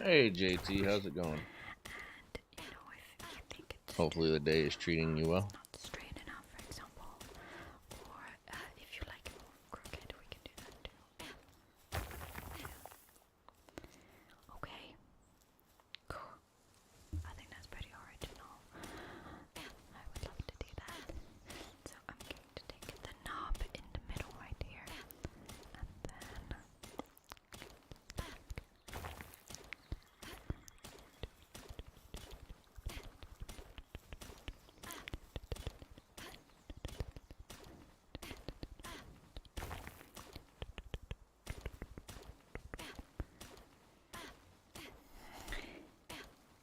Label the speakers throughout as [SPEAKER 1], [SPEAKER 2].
[SPEAKER 1] Hey JT, how's it going?
[SPEAKER 2] And if you think it's
[SPEAKER 1] Hopefully the day is treating you well.
[SPEAKER 2] not straight enough, for example, or if you like it more crooked, we can do that too. Okay, cool. I think that's pretty original. I would love to do that. So I'm going to take the knob in the middle right here, and then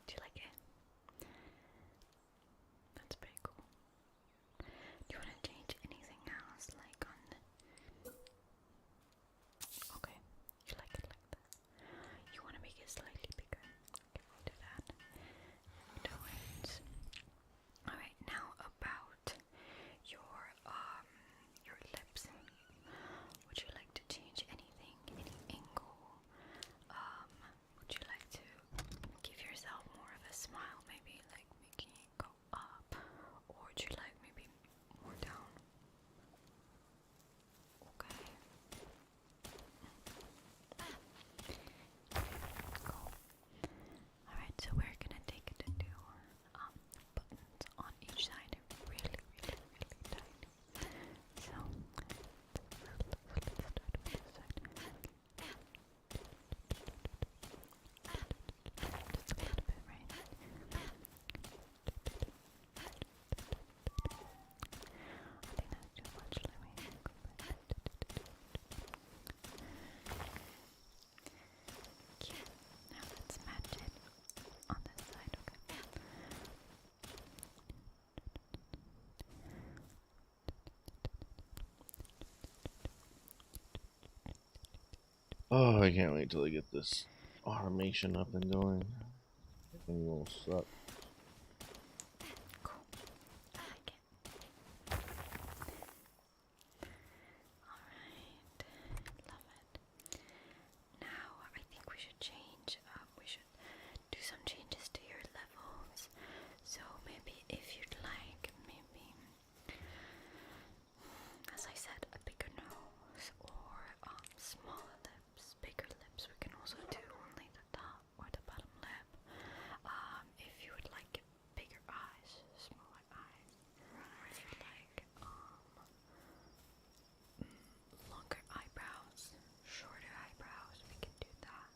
[SPEAKER 2] do you like it? That's pretty cool. Do you want to change anything else, like on the... Okay, you like it like that. You want to make it slightly bigger. Okay, we'll do that. Do it. Alright, now about your lips. Would you like to change anything? Any angle? Would you like to give yourself more of a smile, maybe like making it go up? Or would you like maybe more down? Okay. Cool. Alright, so we're gonna take it to do buttons on each side, really, really, really tiny. So let's start with this side. Just a little bit, right? I think that's too much. Let me go back. Cute. Now let's match it on this side, okay?
[SPEAKER 1] Oh, I can't wait till I get this automation up and going. Thing will suck.
[SPEAKER 2] Cool. I like it. Alright. Love it. Now I think we should change, we should do some changes to your levels. So maybe if you'd like, maybe, as I said, a bigger nose or smaller lips, bigger lips. We can also do only the top or the bottom lip. If you would like bigger eyes, smaller eyes, or if you'd like longer eyebrows, shorter eyebrows, we can do that.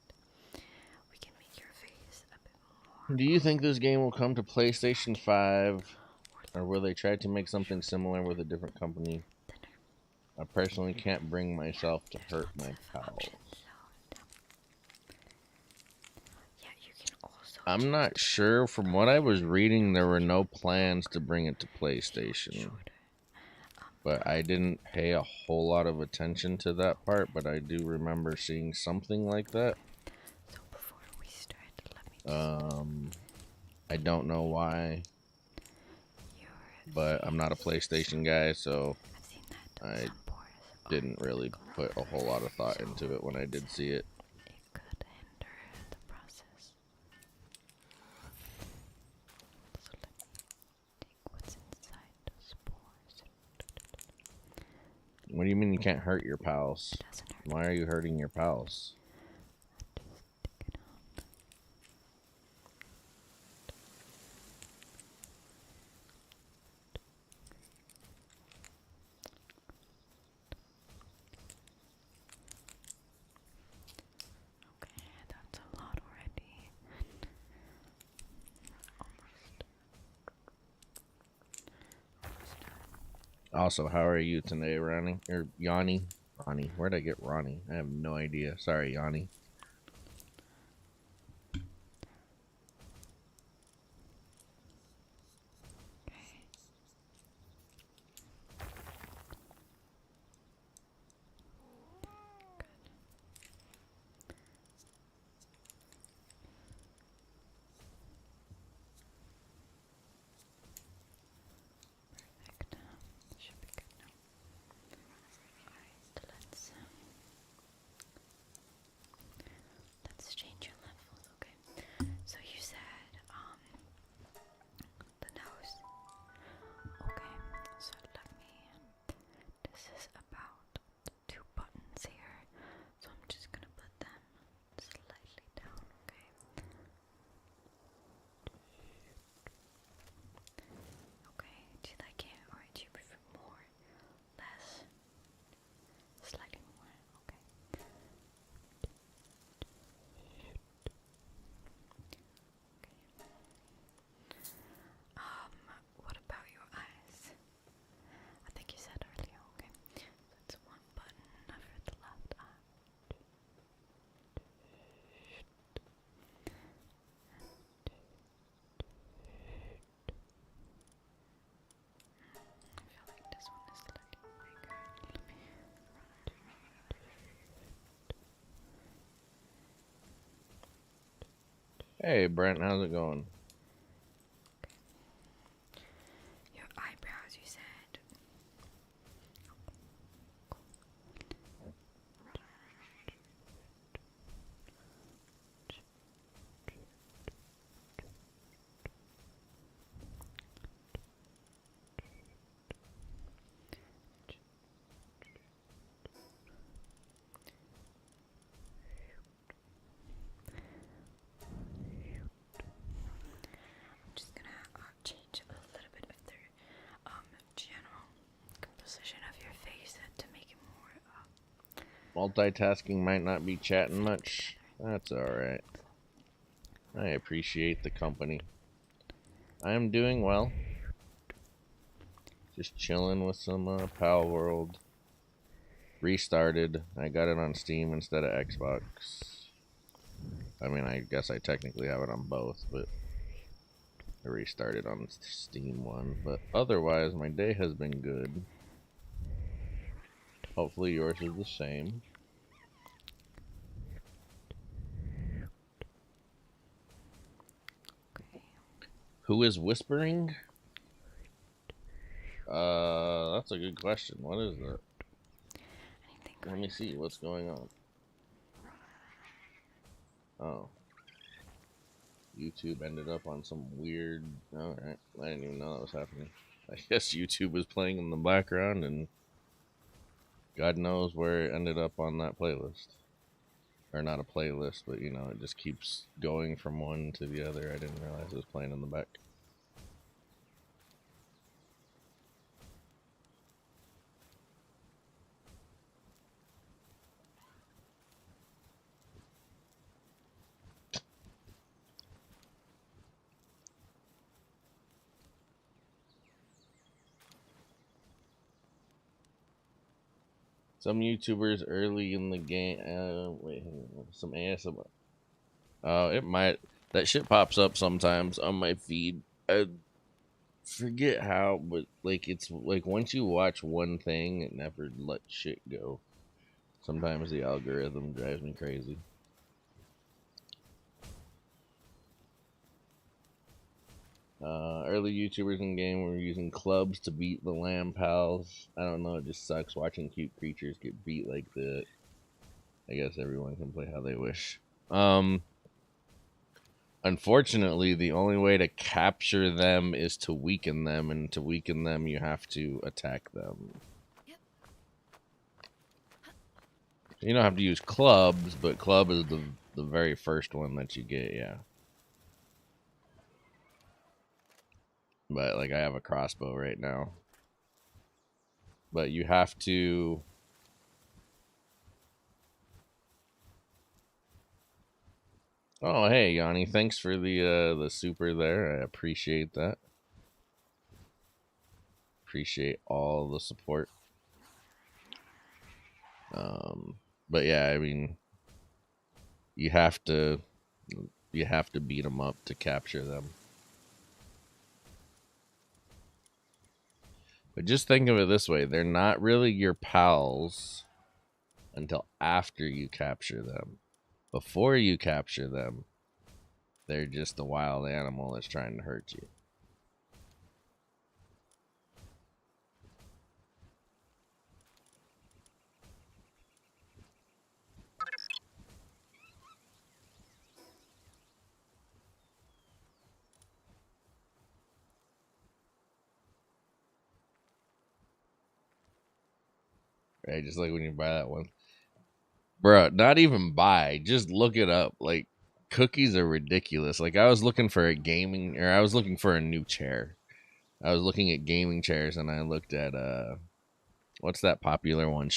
[SPEAKER 2] We can make your face a bit more.
[SPEAKER 1] Do you think this game will come to PlayStation 5? Or will they try to make something similar with a different company? I personally can't bring myself to hurt my pals.
[SPEAKER 2] Yeah, you can also
[SPEAKER 1] I'm not sure. From what I was reading, there were no plans to bring it to PlayStation. But I didn't pay a whole lot of attention to that part, but I do remember seeing something like that.
[SPEAKER 2] So before we start, let me just
[SPEAKER 1] I don't know why, but I'm not a PlayStation guy, so
[SPEAKER 2] I've seen that
[SPEAKER 1] I
[SPEAKER 2] some pores
[SPEAKER 1] didn't really put a whole lot of thought into it when I did see it.
[SPEAKER 2] it could hinder the process. So let me take what's inside those pores.
[SPEAKER 1] What do you mean you can't hurt your pals?
[SPEAKER 2] It doesn't hurt.
[SPEAKER 1] Why are you hurting your pals?
[SPEAKER 2] Just take it on. Okay, that's a lot already. Almost. Almost done.
[SPEAKER 1] Also, how are you today, Ronnie? Or Yanni? Ronnie. Where'd I get Ronnie? I have no idea. Sorry, Yanni.
[SPEAKER 2] Okay. Perfect. Should be good now. Alright, let's
[SPEAKER 1] Hey, Brent, how's it going?
[SPEAKER 2] Your eyebrows, you said. I'm just gonna change a little bit of the general composition of your face to make it more
[SPEAKER 1] Multitasking might not be chatting much. That's alright. I appreciate the company. I'm doing well. Just chilling with some PALWORLD. Restarted. I got it on Steam instead of Xbox. I mean, I guess I technically have it on both, but I restarted on Steam one. But otherwise, my day has been good. Hopefully yours is the same.
[SPEAKER 2] okay.
[SPEAKER 1] Who is whispering? That's a good question. What is that?
[SPEAKER 2] Anything
[SPEAKER 1] Let me see what's going on. Oh. YouTube ended up on some weird... Alright, I didn't even know that was happening. I guess YouTube was playing in the background and God knows where it ended up on that playlist. Or not a playlist, but you know, it just keeps going from one to the other. I didn't realize it was playing in the back. Some YouTubers early in the game. Wait, some ASMR. It might. That shit pops up sometimes on my feed. I forget how, but like it's like once you watch one thing, it never lets shit go. Sometimes the algorithm drives me crazy. Early YouTubers in game were using clubs to beat the lamb pals. I don't know, it just sucks watching cute creatures get beat like that. I guess everyone can play how they wish. Unfortunately, the only way to capture them is to weaken them, and to weaken them, you have to attack them. You don't have to use clubs, but club is the very first one that you get, yeah. But like I have a crossbow right now. But you have to Oh, hey Yanni, thanks for the super there. I appreciate that. Appreciate all the support. But yeah, I mean you have to beat them up to capture them. But just think of it this way, they're not really your pals until after you capture them. Before you capture them, they're just a wild animal that's trying to hurt you. Right? Just like when you buy that one. Bruh, not even buy, just look it up. Like, cookies are ridiculous. Like, I was looking for I was looking for a new chair. I was looking at gaming chairs and I looked at, what's that popular one? Not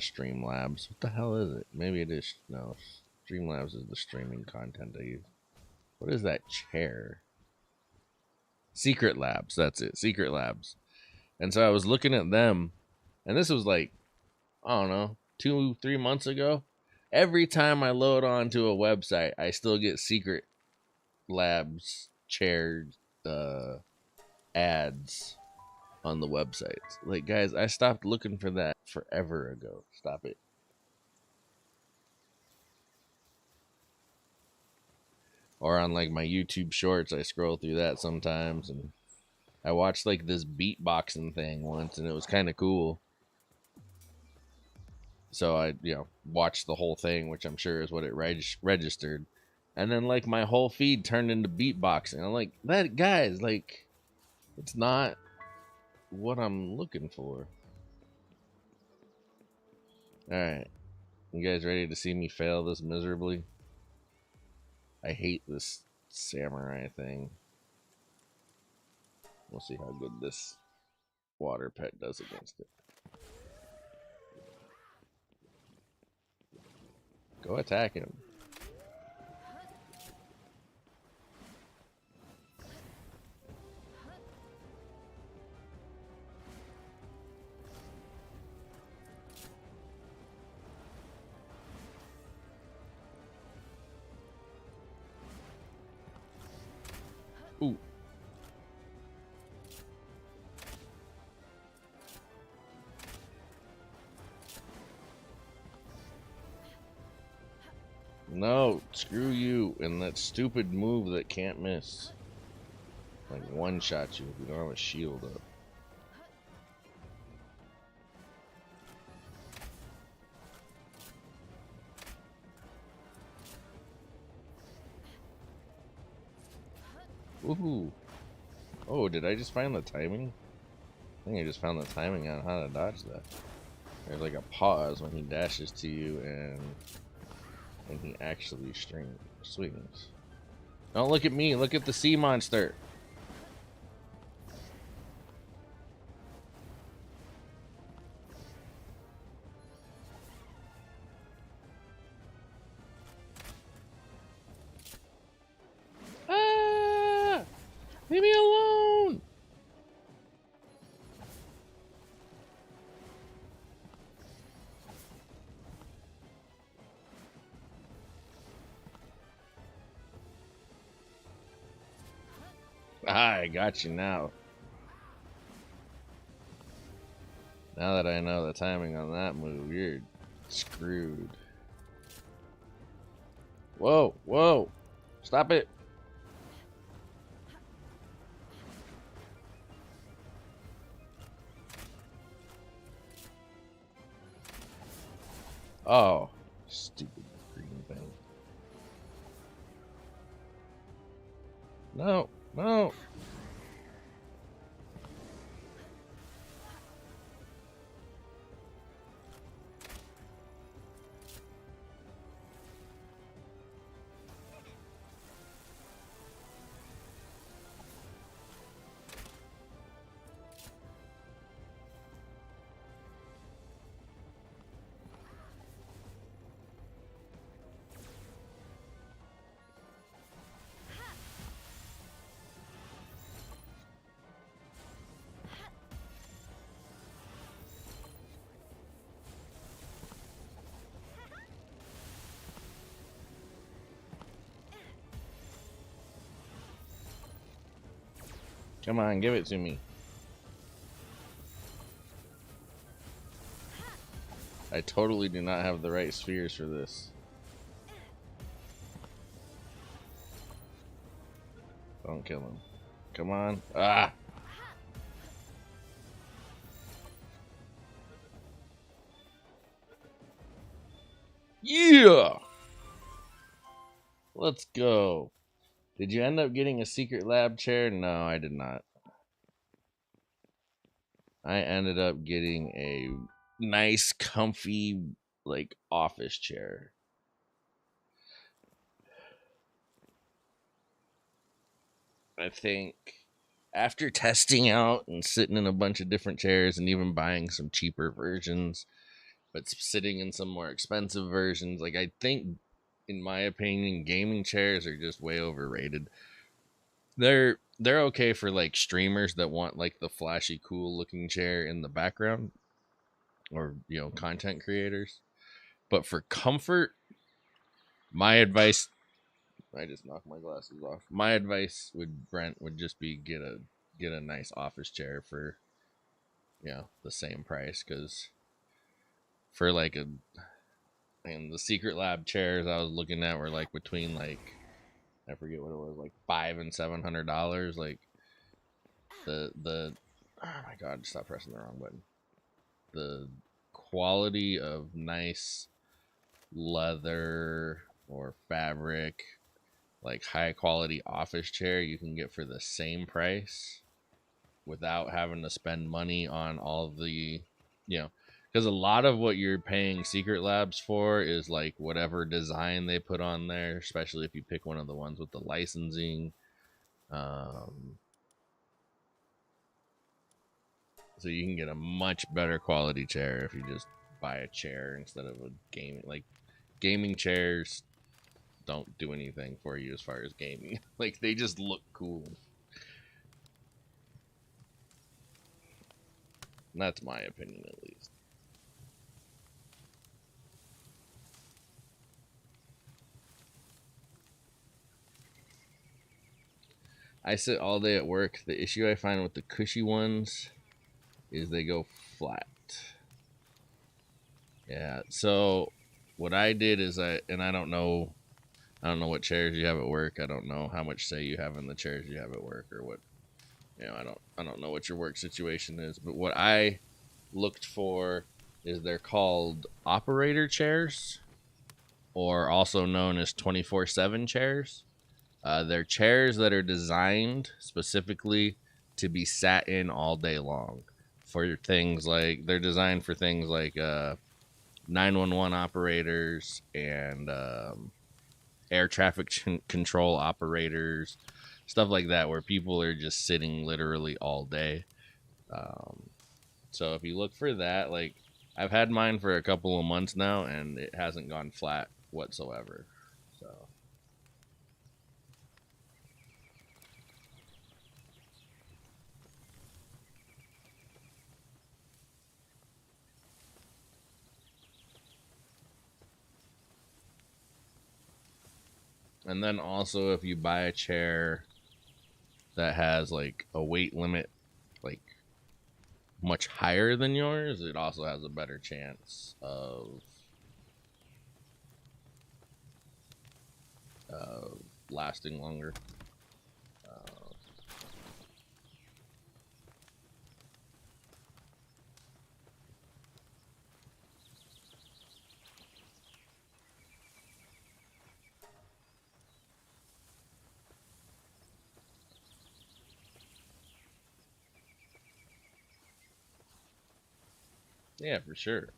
[SPEAKER 1] Streamlabs. What the hell is it? Maybe it is, no, Streamlabs is the streaming content I use. What is that chair? Secret Labs, that's it, Secret Labs. And so I was looking at them, and this was like, I don't know, 2-3 months ago. Every time I load onto a website, I still get Secret Labs chair ads on the websites. Like, guys, I stopped looking for that forever ago. Stop it. Or on like my YouTube shorts, I scroll through that sometimes, and I watched like this beatboxing thing once, and it was kind of cool. So I, watched the whole thing, which I'm sure is what it registered. And then like my whole feed turned into beatboxing. I'm like, that guys, like, it's not what I'm looking for. All right, you guys ready to see me fail this miserably? I hate this samurai thing. We'll see how good this water pet does against it. Go attack him. Ooh. No, screw you and that stupid move that can't miss. Like one shot you if you don't have a shield up. Woohoo. Oh, did I just find the timing? I think I just found the timing on how to dodge that. There's like a pause when he dashes to you and when he actually swings. Don't look at me, look at the sea monster. Ah! Leave me alone! Ah, I got you now. Now that I know the timing on that move, you're screwed. Whoa, whoa! Stop it! Oh, stupid green thing. No, no! Come on, give it to me. I totally do not have the right spheres for this. Don't kill him. Come on. Ah! Yeah! Let's go. Did you end up getting a secret lab chair? No, I did not. I ended up getting a nice, comfy, like, office chair. I think after testing out and sitting in a bunch of different chairs and even buying some cheaper versions, but sitting in some more expensive versions, like, I think, in my opinion, gaming chairs are just way overrated. They're okay for like streamers that want like the flashy, cool looking chair in the background, or content creators. But for comfort, my advice, I just knocked my glasses off. My advice would just be get a nice office chair for the same price, because for like and the secret lab chairs I was looking at were like between like I forget what it was, like $500 and $700. Like the oh my god, stop pressing the wrong button. The quality of nice leather or fabric, like high quality office chair, you can get for the same price without having to spend money on all the, you know, because a lot of what you're paying Secret Labs for is like whatever design they put on there, especially if you pick one of the ones with the licensing. Um, so you can get a much better quality chair if you just buy a chair instead of a gaming. Like gaming chairs don't do anything for you as far as gaming. Like they just look cool. And that's my opinion, at least. I sit all day at work. The issue I find with the cushy ones is they go flat. Yeah. So what I did is I don't know what chairs you have at work. I don't know how much say you have in the chairs you have at work or what, I don't know what your work situation is, but what I looked for is they're called operator chairs, or also known as 24/7 chairs. They're chairs that are designed specifically to be sat in all day long for things like, they're designed for things like 911 operators and air traffic control operators, stuff like that, where people are just sitting literally all day. Um, so if you look for that, like I've had mine for a couple of months now, and it hasn't gone flat whatsoever. So and then also if you buy a chair that has like a weight limit like much higher than yours, it also has a better chance of lasting longer. Uh, yeah, for sure.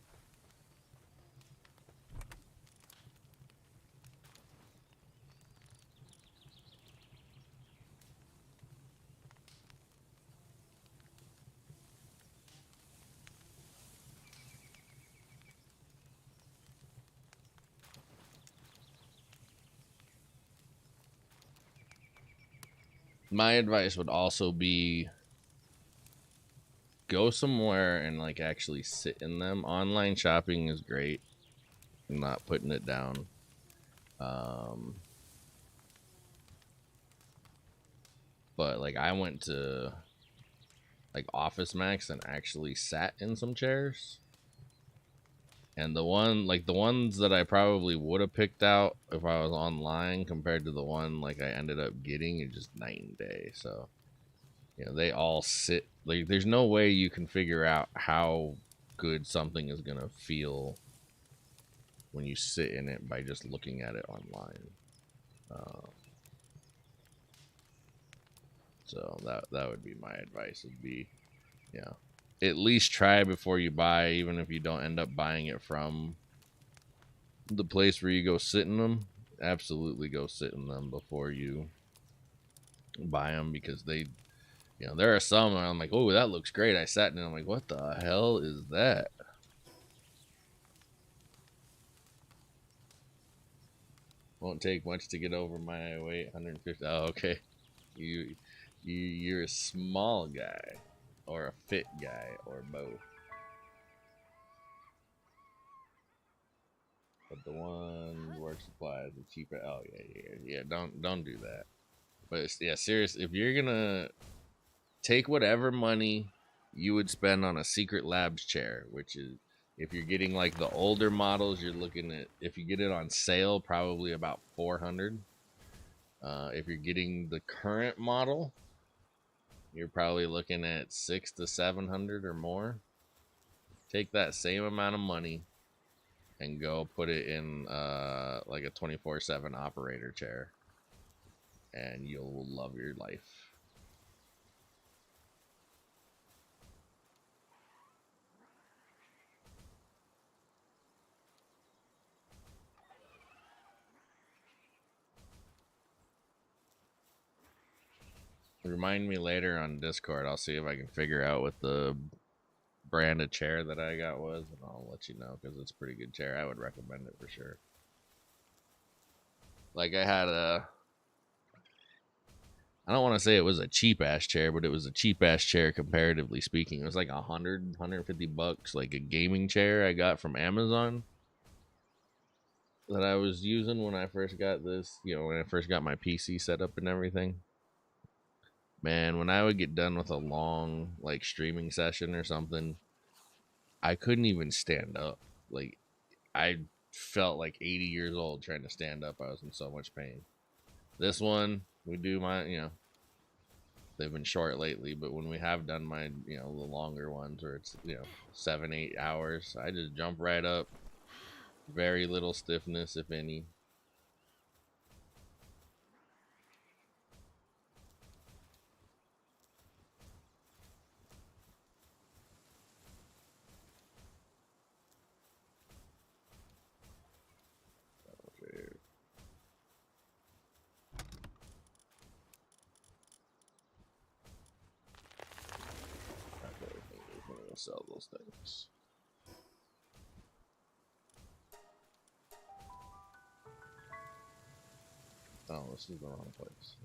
[SPEAKER 1] My advice would also be go somewhere and like actually sit in them. Online shopping is great. I'm not putting it down. Um, but like I went to like Office Max and actually sat in some chairs. And the ones that I probably would have picked out if I was online compared to the one like I ended up getting is just night and day. So, they all sit like there's no way you can figure out how good something is gonna feel when you sit in it by just looking at it online. Uh, so that would be my advice. Would be, yeah, at least try before you buy, even if you don't end up buying it from the place where you go sit in them. Absolutely go sit in them before you buy them, because there are some where I'm like, oh, that looks great. I sat in it, I'm like, what the hell is that? Won't take much to get over my weight, 150. Oh, okay. You're a small guy, or a fit guy, or both. But the one work supplies are cheaper. Oh yeah. Don't do that. But yeah, serious. If you're gonna take whatever money you would spend on a Secret Labs chair, which is, if you're getting like the older models, you're looking at, if you get it on sale, probably about 400. If you're getting the current model, you're probably looking at 600 to 700 or more. Take that same amount of money and go put it in like a 24/7 operator chair, and you'll love your life. Remind me later on Discord. I'll see if I can figure out what the brand of chair that I got was, and I'll let you know because it's a pretty good chair. I would recommend it for sure. Like I had a, I don't want to say it was a cheap ass chair, but it was a cheap ass chair comparatively speaking. It was like 150 bucks, like a gaming chair I got from Amazon that I was using when I first got this. You know, when I first got my PC set up and everything. Man, when I would get done with a long like streaming session or something, I couldn't even stand up. Like I felt like 80 years old trying to stand up. I was in so much pain. This one, we do my, they've been short lately, but when we have done my, the longer ones where it's, 7, 8 hours, I just jump right up. Very little stiffness, if any. Okay. I really think we're gonna sell those things. Oh, this is the wrong place.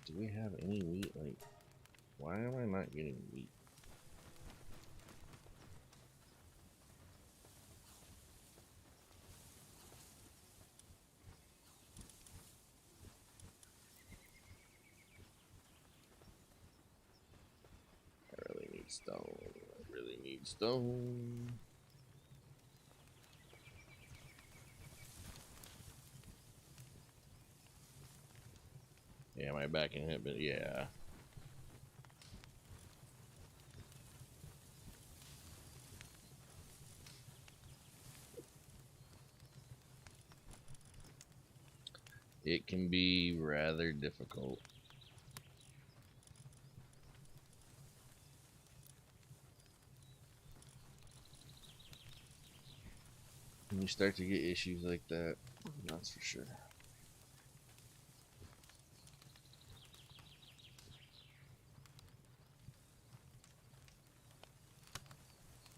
[SPEAKER 1] Do we have any wheat? Like, why am I not getting wheat? I really need stone. I really need stone. Yeah, my back can hit, but yeah. It can be rather difficult. When you start to get issues like that, that's for sure.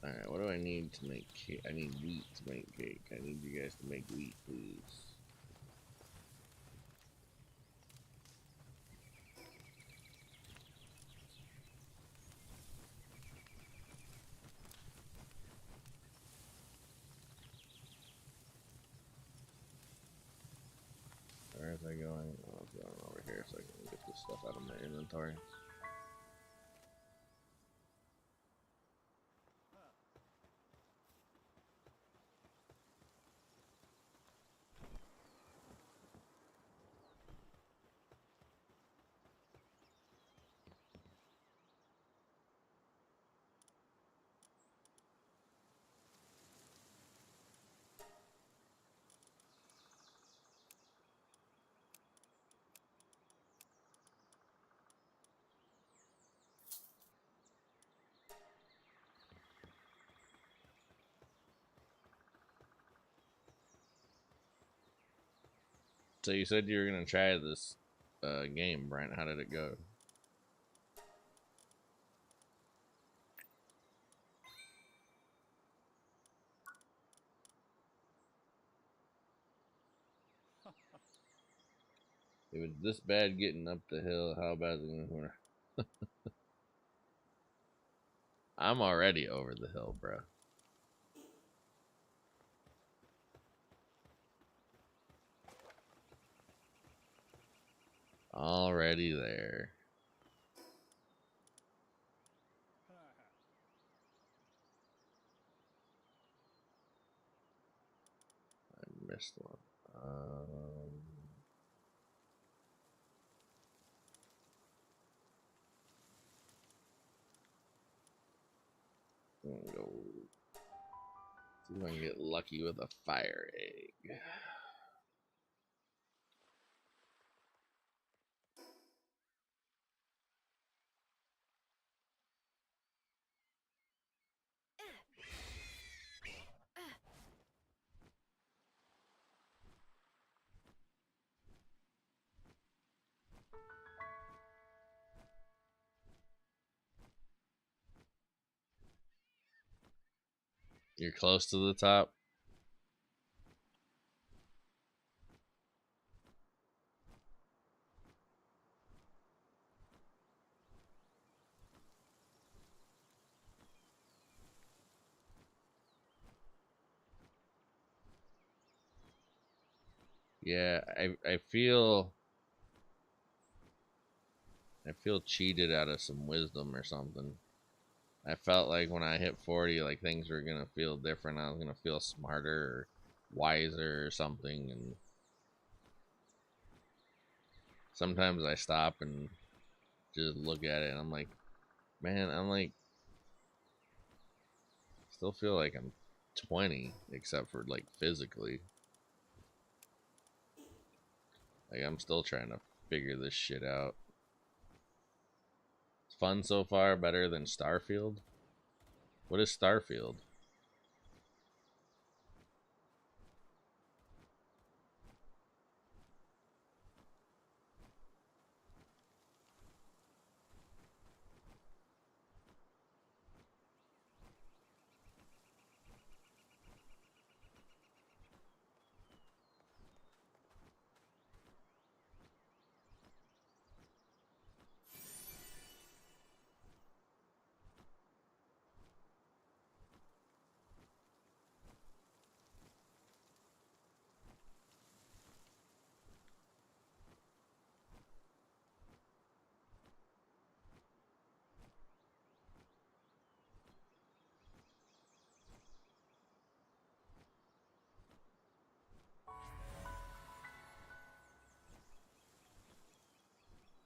[SPEAKER 1] Alright, what do I need to make cake? I need wheat to make cake. I need you guys to make wheat, please. Where is I going? Oh, I'm going over here so I can get this stuff out of my inventory. So you said you were gonna try this game, Brent. How did it go? If it's this bad getting up the hill, how bad is it gonna be? I'm already over the hill, bro. Already there. forest one. Go. See if I can get lucky with a fire egg. You're close to the top. Yeah, I feel cheated out of some wisdom or something. I felt like when I hit 40, like things were gonna feel different. I was gonna feel smarter or wiser or something. And sometimes I stop and just look at it, and I'm like, man, I'm like, still feel like I'm 20, except for like physically. Like I'm still trying to figure this shit out. It's fun so far, better than Starfield. What is Starfield?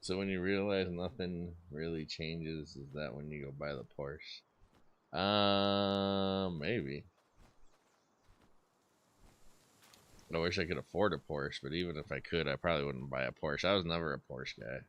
[SPEAKER 1] So when you realize nothing really changes, is that when you go buy the Porsche? Maybe. I wish I could afford a Porsche, but even if I could, I probably wouldn't buy a Porsche. I was never a Porsche guy.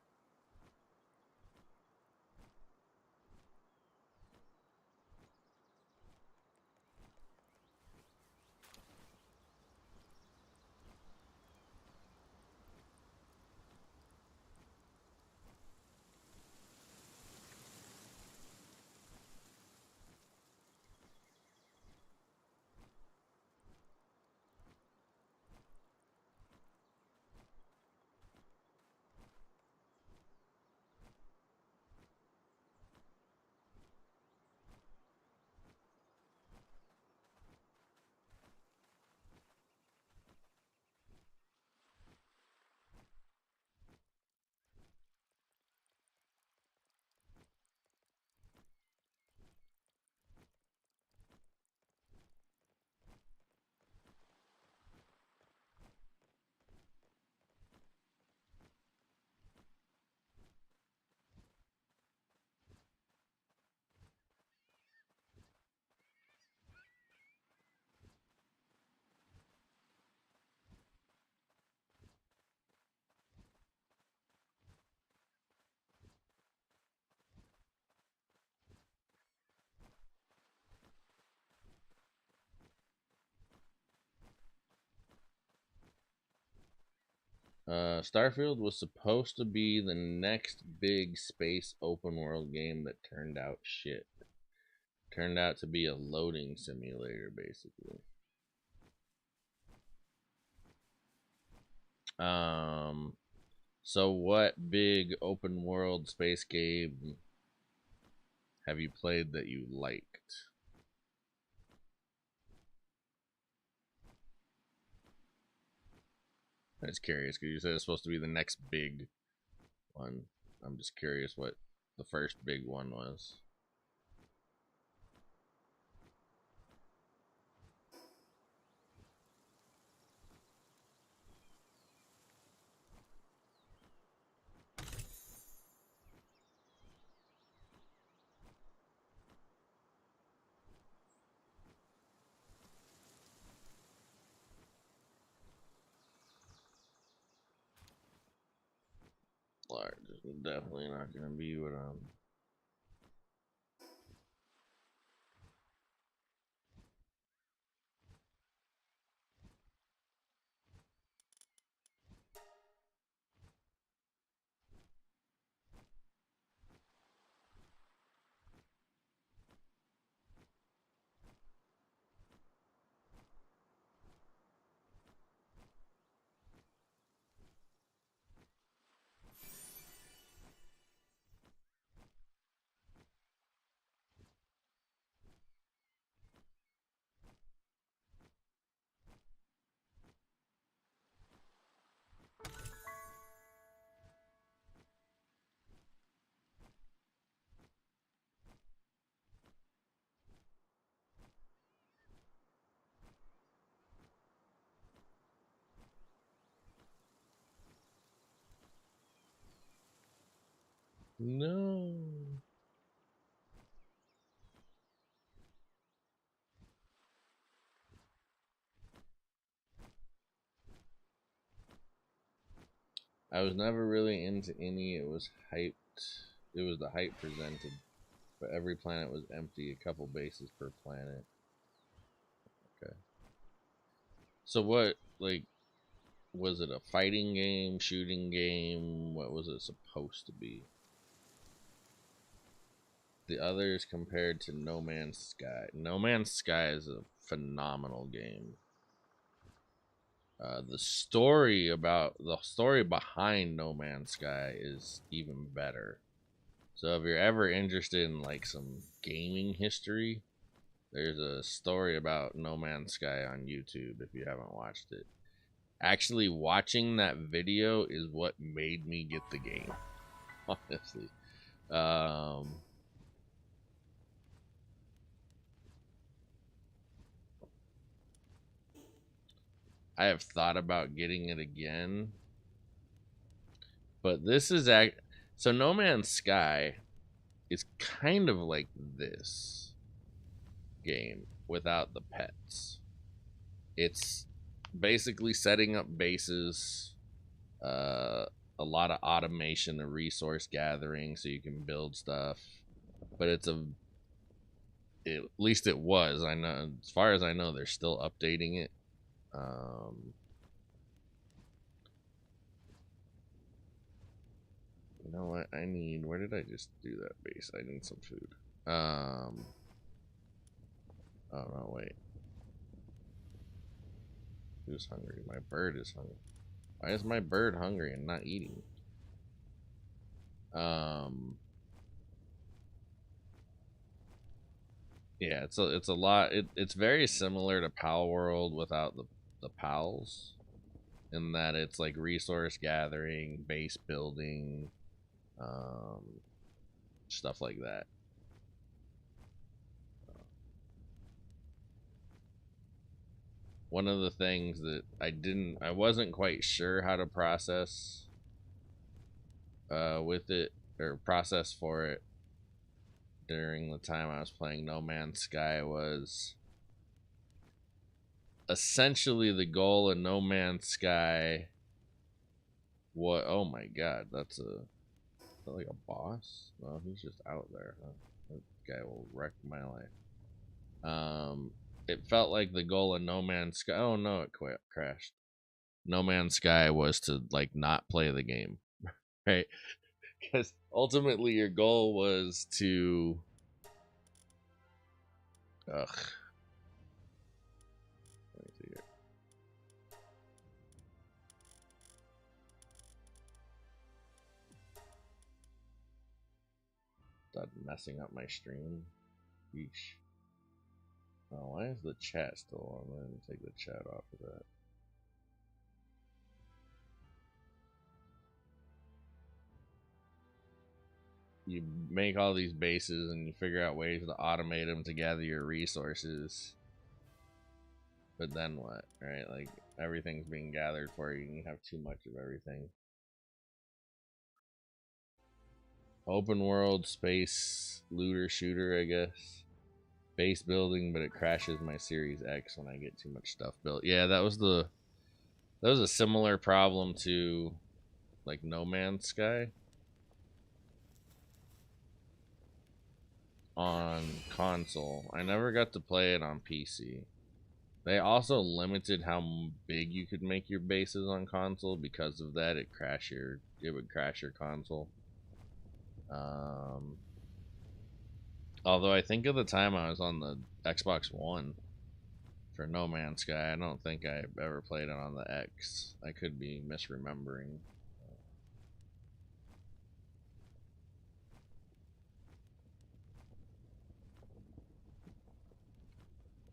[SPEAKER 1] Starfield was supposed to be the next big space open world game that turned out shit. Turned out to be a loading simulator, basically. Um, so what big open world space game have you played that you liked? I was curious because you said it's supposed to be the next big one. I'm just curious what the first big one was. art is definitely not gonna be what I'm. No. I was never really into any. It was hyped. It was the hype presented, but every planet was empty. A couple bases per planet. Okay. So what, like, was it a fighting game, shooting game? What was it supposed to be? The others compared to No Man's Sky. No Man's Sky is a phenomenal game. The story behind No Man's Sky is even better. So if you're ever interested in like some gaming history, there's a story about No Man's Sky on YouTube if you haven't watched it. Actually watching that video is what made me get the game, honestly. I have thought about getting it again, but this is so No Man's Sky is kind of like this game without the pets. It's basically setting up bases, uh, a lot of automation and resource gathering so you can build stuff. But at least it was. I know, as far as I know, they're still updating it. You know what? Where did I just do that base? I need some food. Oh no, wait. Who's hungry? My bird is hungry. Why is my bird hungry and not eating? Yeah, it's a lot. It's very similar to Palworld without the pals, in that it's like resource gathering, base building, um, stuff like that. One of the things that I wasn't quite sure how to process with it, or process for it during the time I was playing No Man's Sky, was essentially the goal in No Man's Sky. What? Oh my god, that's like a boss? No, he's just out there. Huh? That guy will wreck my life. It felt like the goal of No Man's Sky. Oh no, it crashed. No Man's Sky was to like not play the game, right? Because ultimately your goal was to. Ugh. Let me see here. Stop messing up my stream. Yeesh. Oh, why is the chat still on? I'm gonna take the chat off of that. You make all these bases and you figure out ways to automate them to gather your resources. But then what, right? Like, everything's being gathered for you and you have too much of everything. Open world space looter shooter, I guess. Base building, but it crashes my Series X when I get too much stuff built. Yeah, that was a similar problem to like No Man's Sky. on console. I never got to play it on PC. They also limited how big you could make your bases on console. Because of that, it would crash your console. Although I think at the time I was on the Xbox One for No Man's Sky. I don't think I ever played it on the X. I could be misremembering.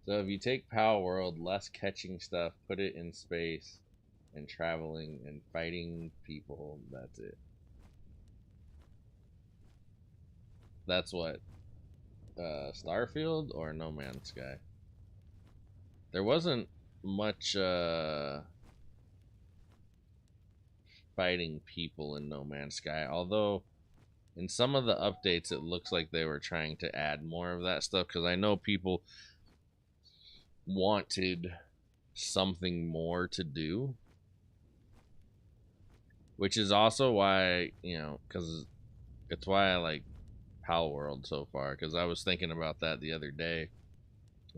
[SPEAKER 1] So if you take Palworld, less catching stuff, put it in space, and traveling and fighting people, that's it. That's what, Starfield or No Man's Sky? There wasn't much fighting people in No Man's Sky, although in some of the updates it looks like they were trying to add more of that stuff, because I know people wanted something more to do, which is also why, because it's why I like Palworld so far, because I was thinking about that the other day.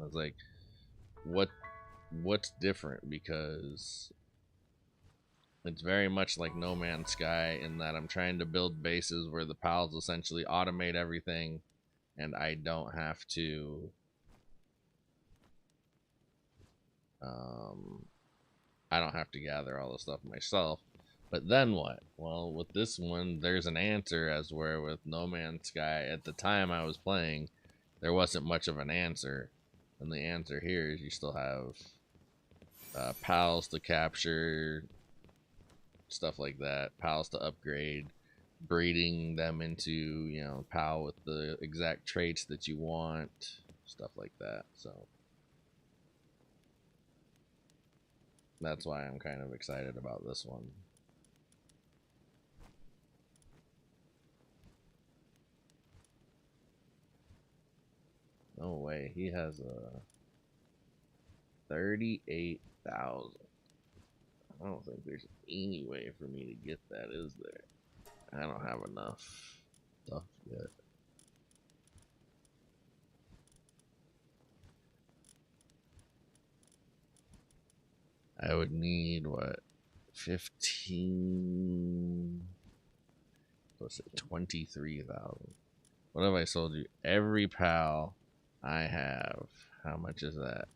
[SPEAKER 1] I was like, what's different? Because it's very much like No Man's Sky in that I'm trying to build bases where the pals essentially automate everything, and I don't have to gather all the stuff myself. But then what? Well, with this one, there's an answer, as where with No Man's Sky, at the time I was playing, there wasn't much of an answer. And the answer here is you still have pals to capture, stuff like that, pals to upgrade, breeding them into, pal with the exact traits that you want, stuff like that. So that's why I'm kind of excited about this one. No way, he has a 38,000. I don't think there's any way for me to get that, is there? I don't have enough stuff yet. I would need what? 15. Let's say 23,000. What have I sold you? Every pal I have. How much is that?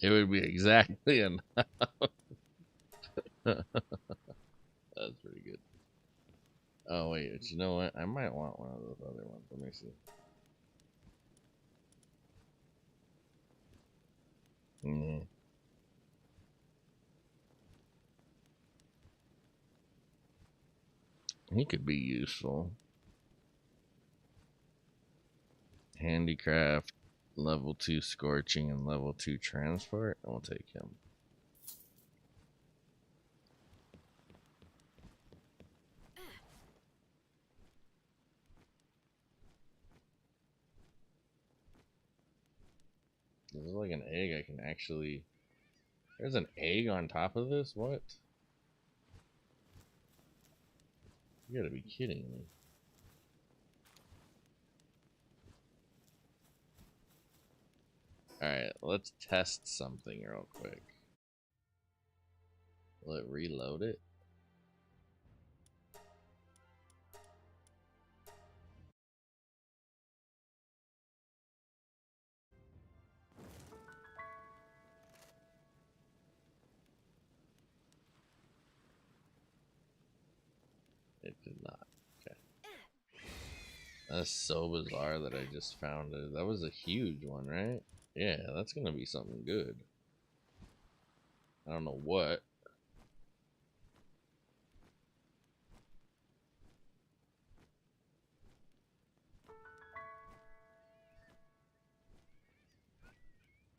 [SPEAKER 1] It would be exactly enough. That's pretty good. Oh wait, you know what? I might want one of those other ones. Let me see. Mm. He could be useful. Handicraft, level 2 scorching, and level 2 transport. I'll take him. This is like an egg. I can actually. There's an egg on top of this? What? You gotta be kidding me. Alright, let's test something real quick. Will it reload it? It did not. Okay. That's so bizarre that I just found it. That was a huge one, right? Yeah, that's gonna be something good. I don't know what.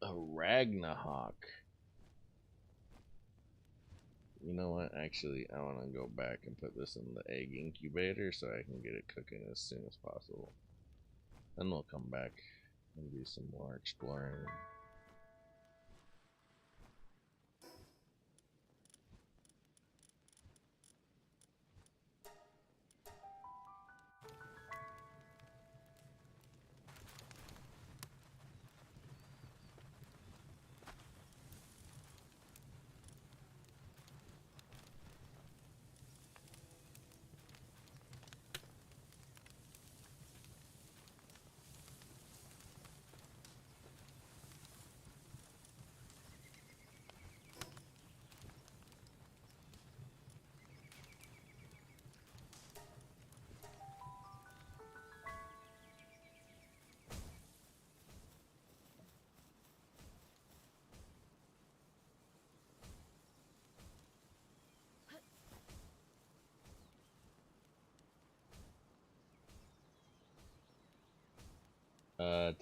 [SPEAKER 1] A Ragnahawk. You know what? Actually, I want to go back and put this in the egg incubator so I can get it cooking as soon as possible. Then we'll come back and do some more exploring.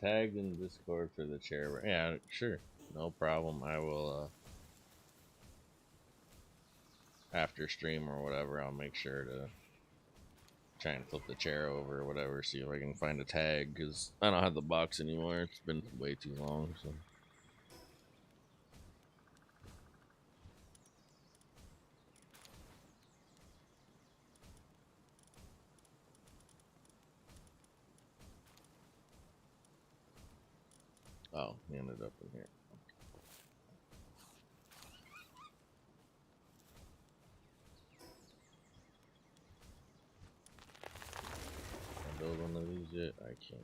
[SPEAKER 1] Tagged in Discord for the chair. Yeah, sure. No problem. I will, after stream or whatever, I'll make sure to try and flip the chair over or whatever, see if I can find a tag, because I don't have the box anymore. It's been way too long, so. Oh, he ended up in here. Can I build one of these yet? I can.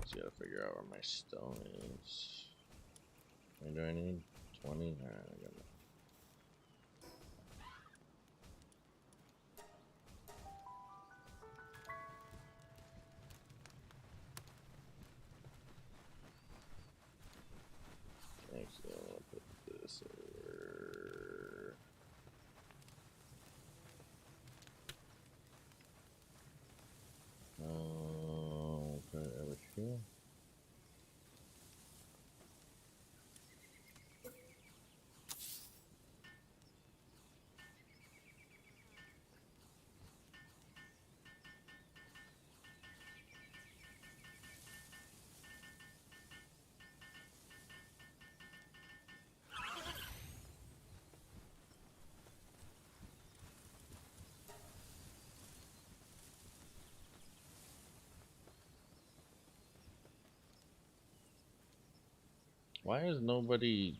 [SPEAKER 1] Just gotta figure out where my stone is. What do I need? 20? Alright, I got it. Actually, I want to put this over. Put it over here. Why is nobody...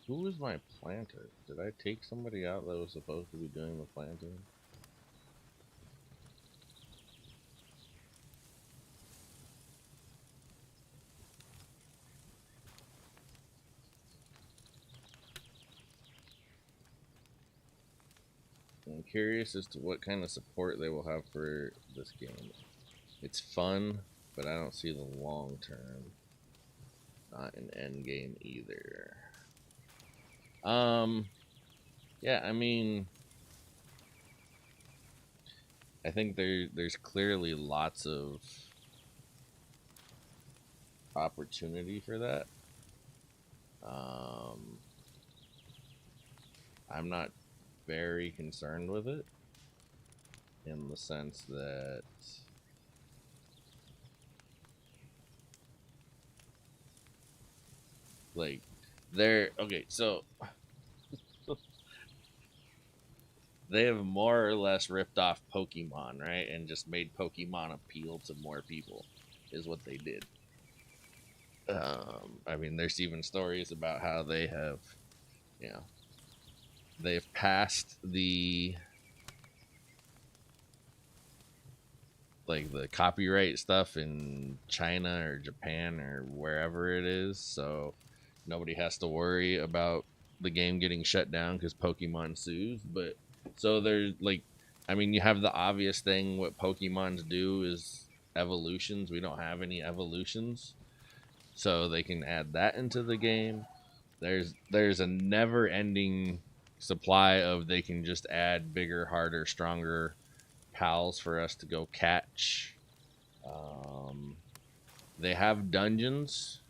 [SPEAKER 1] Who is my planter? Did I take somebody out that was supposed to be doing the planting? I'm curious as to what kind of support they will have for this game. It's fun, but I don't see the long term. Not an end game either. Yeah, I mean, I think there's clearly lots of opportunity for that. I'm not very concerned with it in the sense that like they're okay, so they have more or less ripped off Pokemon, right? And just made Pokemon appeal to more people, is what they did. I mean, there's even stories about how they have, you know, they've passed the like the copyright stuff in China or Japan or wherever it is, so nobody has to worry about the game getting shut down because Pokemon sues. But so there's like, I mean, you have the obvious thing. What Pokemons do is evolutions. We don't have any evolutions, so they can add that into the game. There's a never ending supply of they can just add bigger, harder, stronger pals for us to go catch. They have dungeons,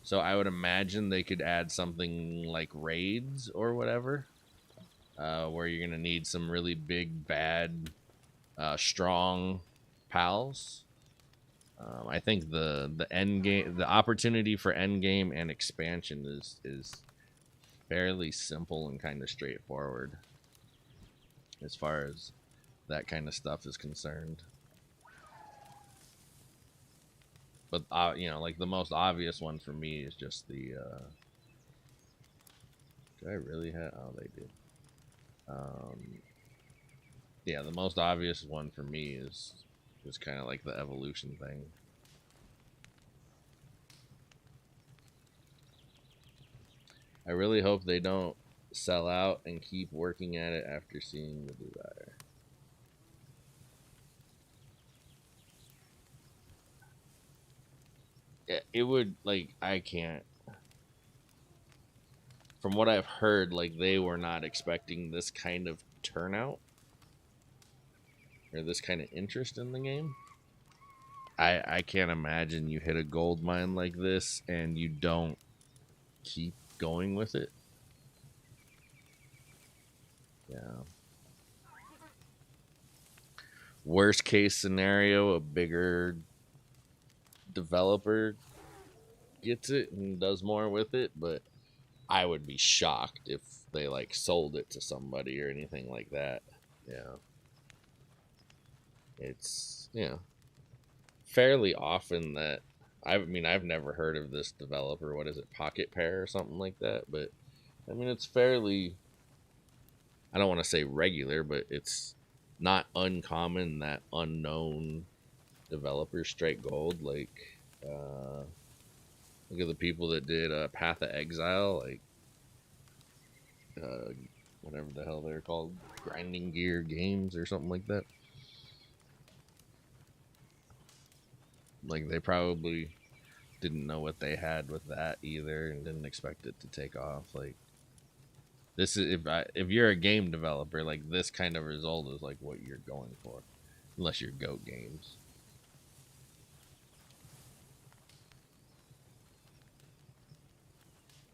[SPEAKER 1] so I would imagine they could add something like raids or whatever, where you're gonna need some really big, bad, strong pals. I think the end game, the opportunity for end game and expansion is fairly simple and kind of straightforward as far as that kind of stuff is concerned. But like the most obvious one for me is just the. Do I really have? Oh, they do. Yeah, the most obvious one for me is kind of like the evolution thing. I really hope they don't sell out and keep working at it after seeing the desire. It would, like, I can't. From what I've heard, like, they were not expecting this kind of turnout or this kind of interest in the game. I can't imagine you hit a gold mine like this and you don't keep going with it. Yeah. Worst case scenario, a bigger developer gets it and does more with it, but I would be shocked if they like sold it to somebody or anything like that. Yeah. It's, fairly often that I've never heard of this developer. What is it, Pocket Pair or something like that? But I mean, it's fairly, I don't want to say regular, but it's not uncommon that unknown developers strike gold. Like, look at the people that did Path of Exile, like uh, whatever the hell they're called, Grinding Gear Games or something like that. Like they probably didn't know what they had with that either, and didn't expect it to take off. Like this is if you're a game developer, like this kind of result is like what you're going for, unless you're Goat Games.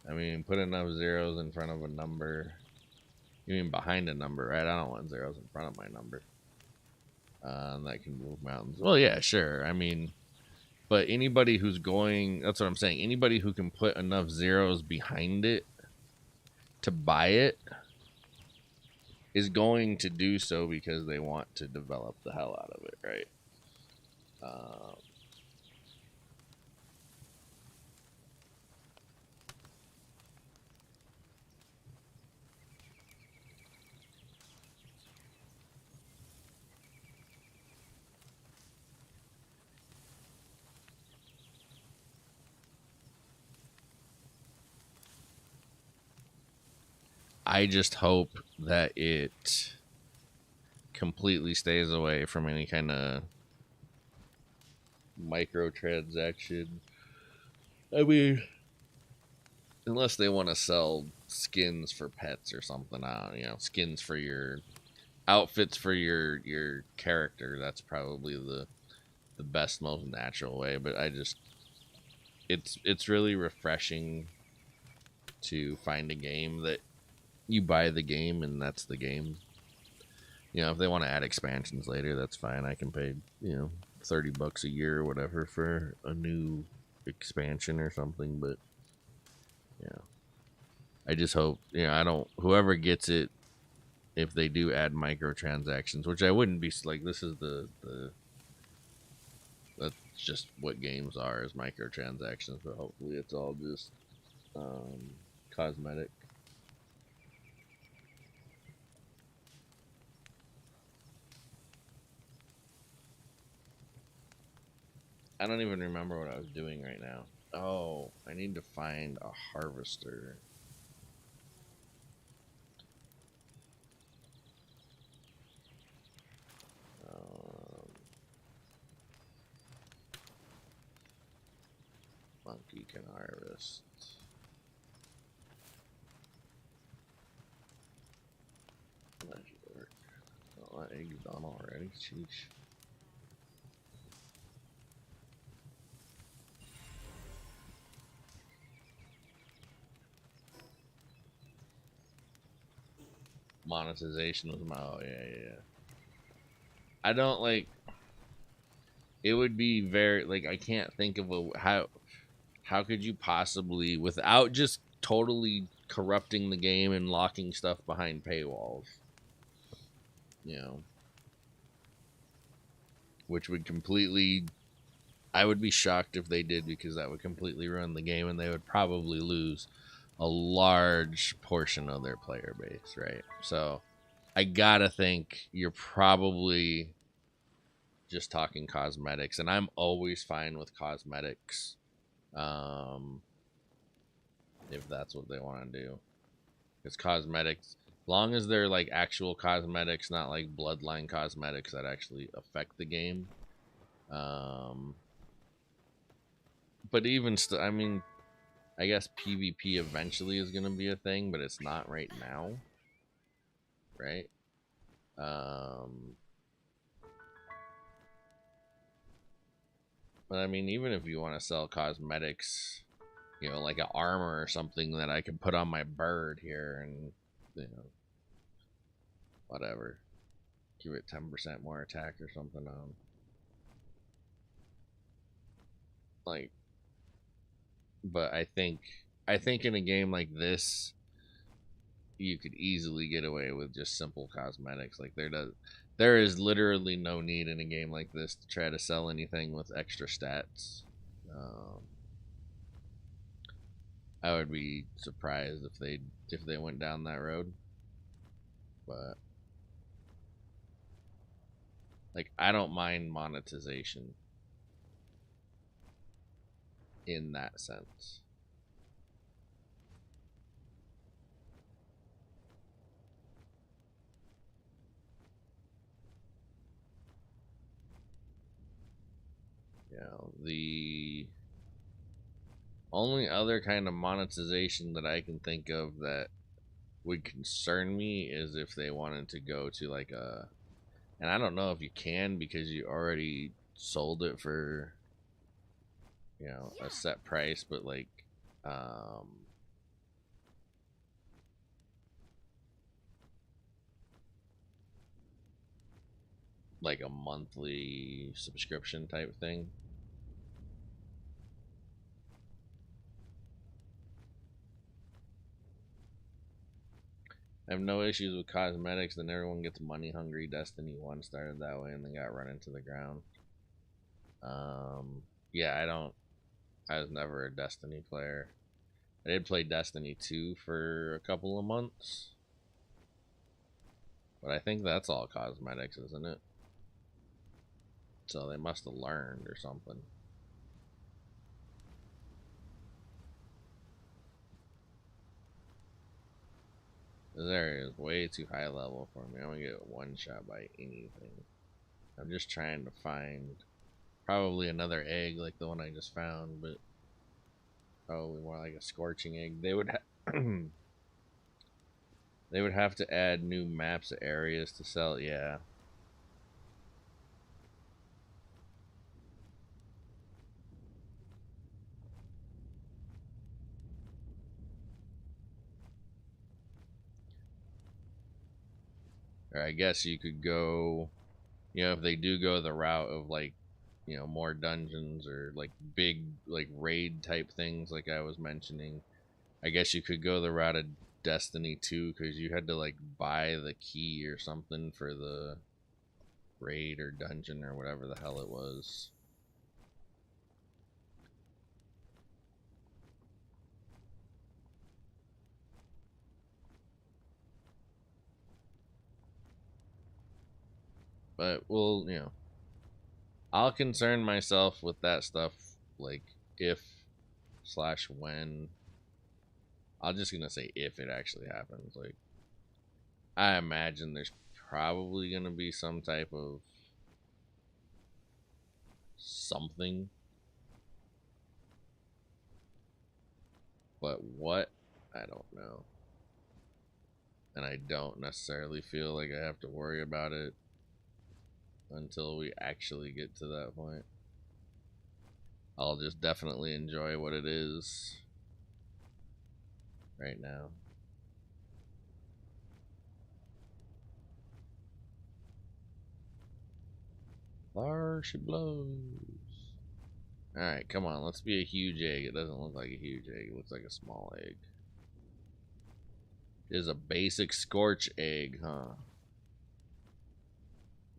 [SPEAKER 1] I mean, put enough zeros in front of a number. You mean behind a number, right? I don't want zeros in front of my number. That can move mountains. Well, yeah, sure. I mean, but anybody who's going, that's what I'm saying. Anybody who can put enough zeros behind it to buy it is going to do so because they want to develop the hell out of it, right? Um, I just hope that it completely stays away from any kind of microtransaction. I mean, unless they want to sell skins for pets or something, skins for your outfits for your character. That's probably the best, most natural way. But it's really refreshing to find a game that you buy the game and that's the game. If they want to add expansions later, that's fine. I can pay, $30 a year or whatever for a new expansion or something. But yeah, I just hope, I don't, whoever gets it, if they do add microtransactions, which I wouldn't be like, this is the that's just what games are, is microtransactions. But hopefully it's all just cosmetic. I don't even remember what I was doing right now. Oh, I need to find a harvester. Um, Monkey can harvest. Legendary. Oh. Oh, that egg's done already. Sheesh. Monetization was my. Oh, yeah. I don't like. It would be very like I can't think of a how could you possibly without just totally corrupting the game and locking stuff behind paywalls, you know, which would completely I would be shocked if they did because that would completely ruin the game and they would probably lose a large portion of their player base, right? So I gotta think you're probably just talking cosmetics, and I'm always fine with cosmetics, um, if that's what they want to do. Because cosmetics, long as they're like actual cosmetics, not like bloodline cosmetics that actually affect the game. Um, but even still, I mean, I guess PvP eventually is gonna be a thing, but it's not right now, right? Um, but I mean, even if you want to sell cosmetics, you know, like an armor or something that I can put on my bird here, and you know, whatever, give it 10% more attack or something. Like, but I think in a game like this, you could easily get away with just simple cosmetics. Like there is literally no need in a game like this to try to sell anything with extra stats. Um, I would be surprised if they went down that road. But like I don't mind monetization in that sense. You know, the only other kind of monetization that I can think of that would concern me is if they wanted to go to like a, and I don't know if you can because you already sold it for, you know, a set price, but like um like a monthly subscription type thing. I have no issues with cosmetics, then everyone gets money hungry. Destiny 1 started that way and then got run into the ground. Yeah, I was never a Destiny player. I did play Destiny 2 for a couple of months, but I think that's all cosmetics, isn't it? So they must have learned or something. This area is way too high level for me. I don't get one shot by anything. I'm just trying to find probably another egg like the one I just found, but probably more like a scorching egg. They would have to add new maps areas to sell. Yeah. Or I guess you could go, you know, if they do go the route of like, you know, more dungeons or like big like raid type things like I was mentioning, I guess you could go the route of Destiny 2 because you had to like buy the key or something for the raid or dungeon or whatever the hell it was. But well, you know, I'll concern myself with that stuff like if slash when. I'm just gonna say if it actually happens. Like I imagine there's probably gonna be some type of something, but what? I don't know. and I don't necessarily feel like I have to worry about it until we actually get to that point. I'll just definitely enjoy what it is right now. There she blows. Alright, come on, let's be a huge egg. It doesn't look like a huge egg, it looks like a small egg. It is a basic scorch egg, huh?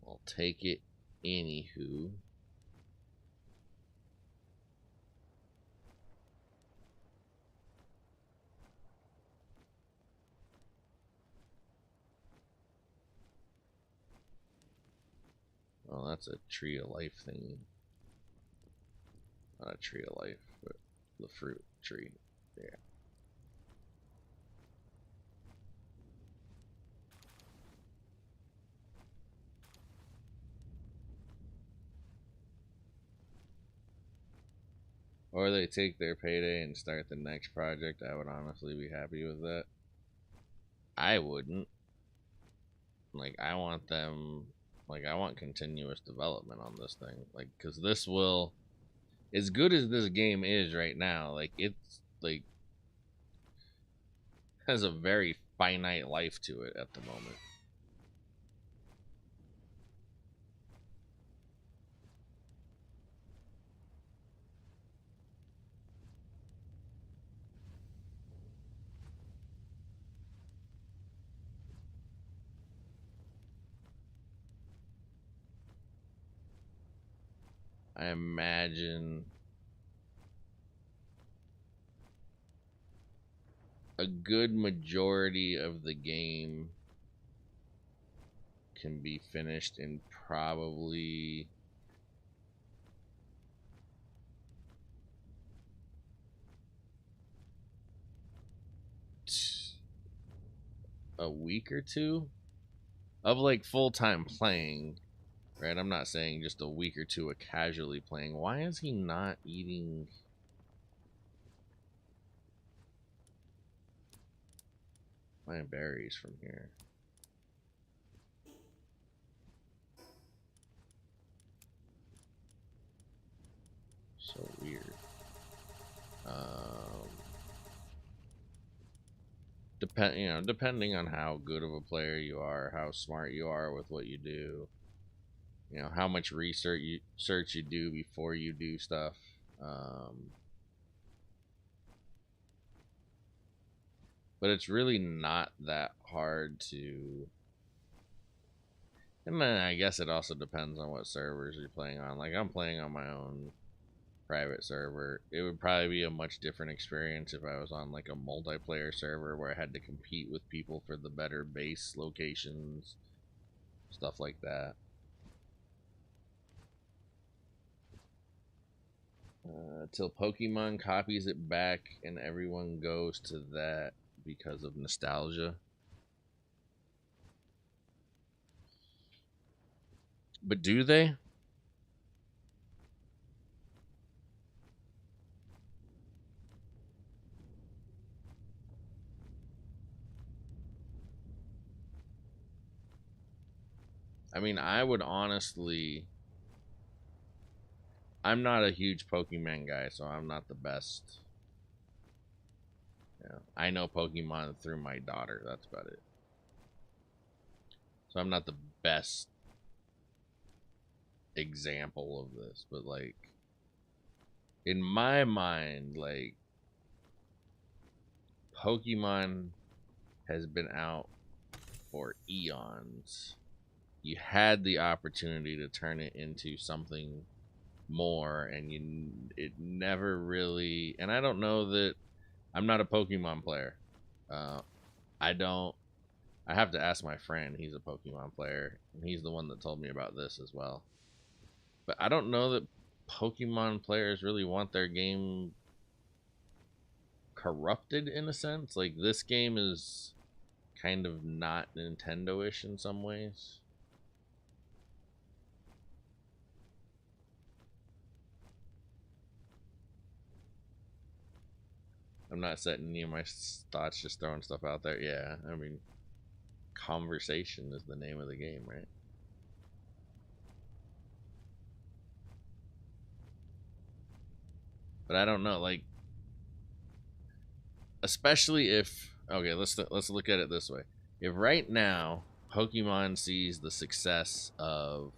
[SPEAKER 1] I'll take it anywho. Well, that's a tree of life thingy. Not a tree of life, but the fruit tree. Yeah. Or they take their payday and start the next project. I would honestly be happy with that. I wouldn't. Like, I want them, like, I want continuous development on this thing. Like, because this will, as good as this game is right now, like, it's, like, has a very finite life to it at the moment. I imagine a good majority of the game can be finished in probably a week or two of like full-time playing, right? I'm not saying just a week or two of casually playing. Why is he not eating my berries from here? So weird. Depending on how good of a player you are, how smart you are with what you do, how much research you do before you do stuff. But it's really not that hard to. And then I guess it also depends on what servers you're playing on. Like, I'm playing on my own private server. It would probably be a much different experience if I was on like a multiplayer server where I had to compete with people for the better base locations, stuff like that. Till Pokemon copies it back and everyone goes to that because of nostalgia. But do they? I mean, I would honestly. I'm not a huge Pokemon guy, so I'm not the best. I know Pokemon through my daughter. That's about it. So I'm not the best example of this, but like in my mind, like Pokemon has been out for eons. You had the opportunity to turn it into something more, and it never really. And I don't know that I'm not a Pokemon player. Uh, I don't. I have to ask my friend. He's a Pokemon player, and he's the one that told me about this as well. But I don't know that Pokemon players really want their game corrupted in a sense. Like, this game is kind of not Nintendo-ish in some ways. I'm not setting any of my thoughts, just throwing stuff out there. Yeah, I mean, Conversation is the name of the game, right? But I don't know, like, especially if, okay, let's look at it this way. If right now Pokemon sees the success of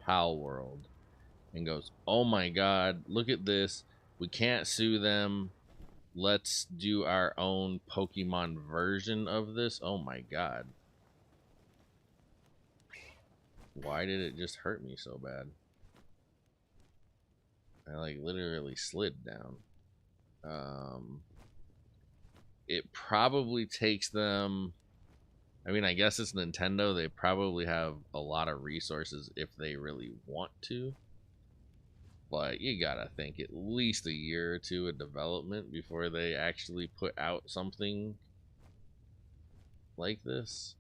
[SPEAKER 1] Palworld and goes, "Oh my god, look at this. We can't sue them. Let's do our own Pokemon version of this." Oh my god. Why did it just hurt me so bad? I like literally slid down. It probably takes them, I mean, I guess it's Nintendo. They probably have a lot of resources if they really want to. But you gotta think at least a year or two of development before they actually put out something like this.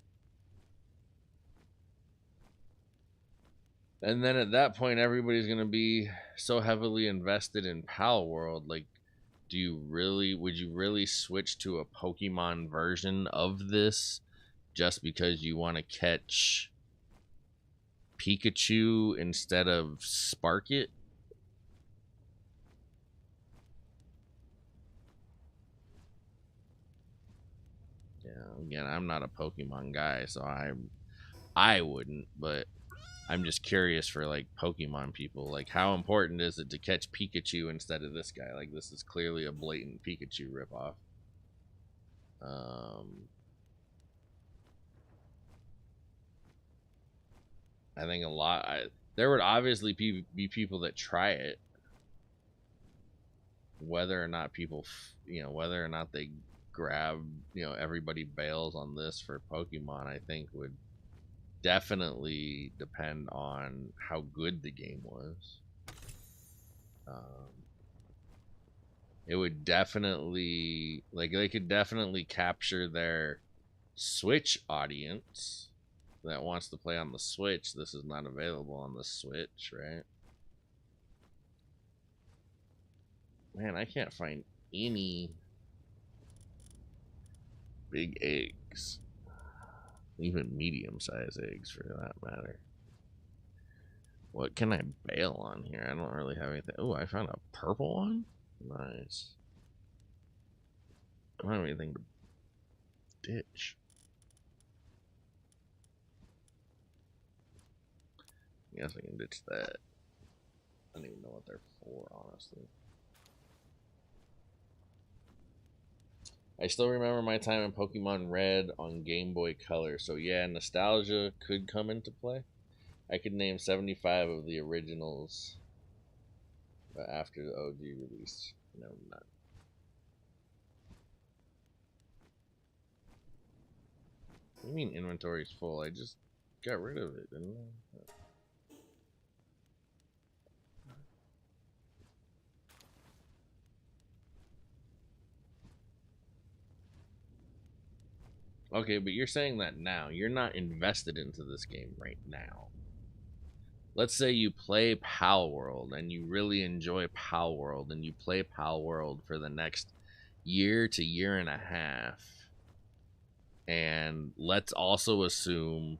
[SPEAKER 1] And then at that point, everybody's gonna be so heavily invested in Palworld. Like, would you really switch to a Pokemon version of this just because you want to catch Pikachu instead of Sparkit? Yeah, again, I'm not a Pokemon guy, so I wouldn't, but I'm just curious for like Pokemon people. Like, how important is it to catch Pikachu instead of this guy? Like, this is clearly a blatant Pikachu ripoff. I think there would obviously be people that try it, whether or not whether or not they grab, everybody bails on this for Pokemon. I think would definitely depend on how good the game was. Um, it would definitely, like, they could definitely capture their Switch audience that wants to play on the Switch. This is not available on the Switch, right? Man, I can't find any big eggs, even medium-sized eggs for that matter. What can I bail on here? I don't really have anything. Oh, I found a purple one. Nice. I don't have anything to ditch. I guess I can ditch that. I don't even know what they're for, honestly. I still remember my time in Pokemon Red on Game Boy Color, so yeah, nostalgia could come into play. I could name 75 of the originals after the OG release. No, not. What do you mean inventory's full? I just got rid of it, didn't I? Okay, but you're saying that now. You're not invested into this game right now. Let's say you play Palworld and you really enjoy Palworld and you play Palworld for the next year to year and a half. And let's also assume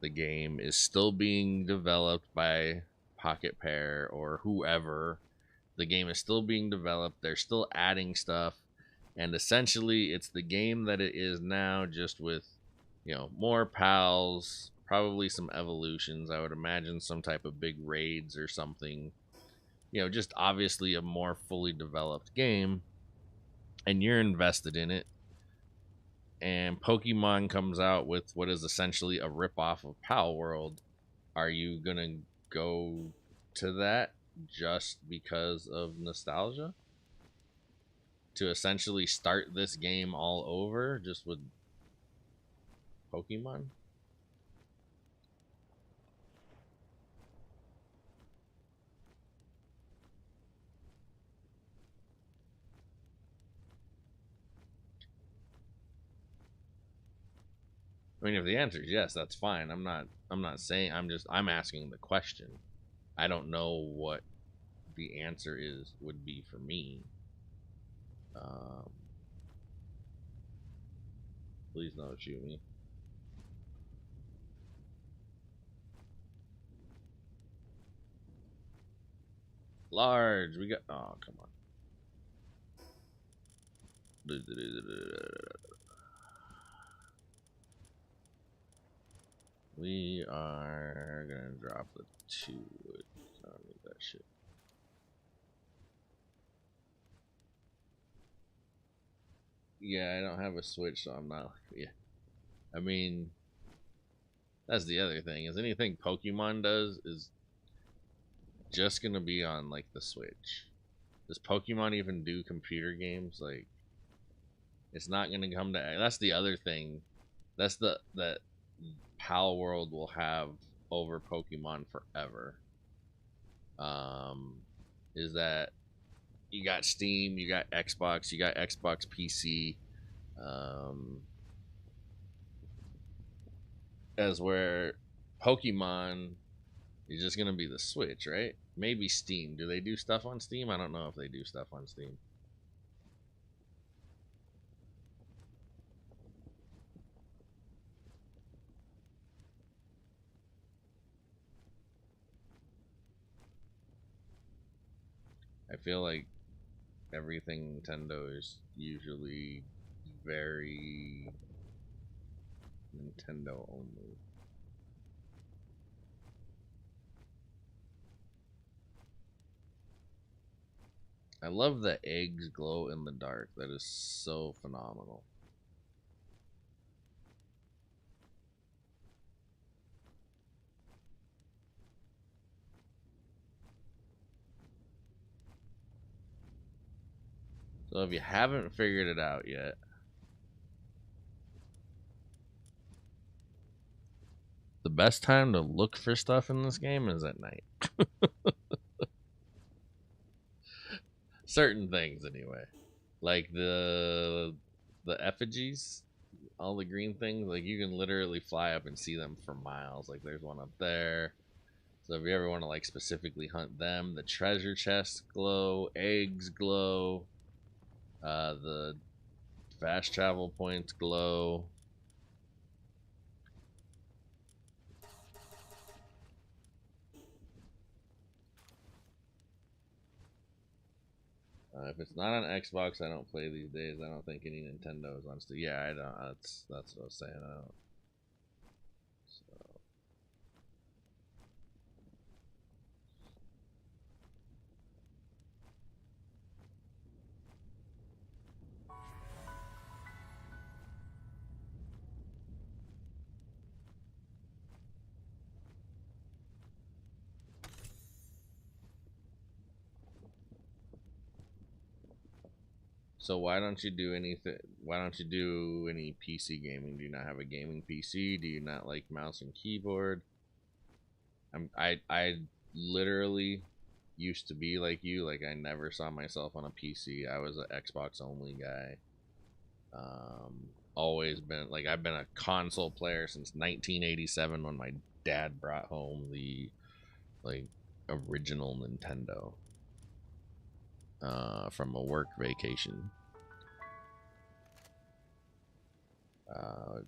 [SPEAKER 1] the game is still being developed by Pocket Pair or whoever. The game is still being developed. They're still adding stuff. And essentially, it's the game that it is now, just with, more pals, probably some evolutions. I would imagine some type of big raids or something. Just obviously a more fully developed game. And you're invested in it. And Pokemon comes out with what is essentially a ripoff of Palworld. Are you gonna go to that just because of nostalgia? To essentially start this game all over just with Pokemon? I mean, if the answer is yes, that's fine. I'm not saying, I'm asking the question. I don't know what the answer would be for me. Um, please don't shoot me. Large. We got. Oh, come on. We are gonna drop the 2 wood. I don't need that shit. Yeah, I don't have a Switch, so I'm not. Yeah, I mean, that's the other thing. Is anything Pokemon does is just gonna be on like the Switch. Does Pokemon even do computer games? Like, it's not gonna come to. That's the other thing. That's the that PALWORLD will have over Pokemon forever. Um, is that you got Steam, you got Xbox PC, um, as where Pokemon is just gonna be the Switch, right? Maybe Steam. Do they do stuff on Steam? I don't know if they do stuff on Steam. I feel like everything Nintendo is usually very Nintendo only. I love the eggs glow in the dark. That is so phenomenal. So if you haven't figured it out yet, the best time to look for stuff in this game is at night. Certain things anyway. Like the effigies, all the green things, like you can literally fly up and see them for miles. Like there's one up there. So if you ever want to like specifically hunt them, the treasure chests glow, eggs glow, the fast travel points glow. If it's not on Xbox, I don't play these days. I don't think any Nintendo is on Steam. Yeah, I don't. That's what I was saying. I don't. So. So why don't you do anything? Why don't you do any PC gaming? Do you not have a gaming PC? Do you not like mouse and keyboard? I literally used to be like you. Like I never saw myself on a PC. I was an Xbox only guy. Always been like I've been a console player since 1987 when my dad brought home the like original Nintendo from a work vacation. Uh,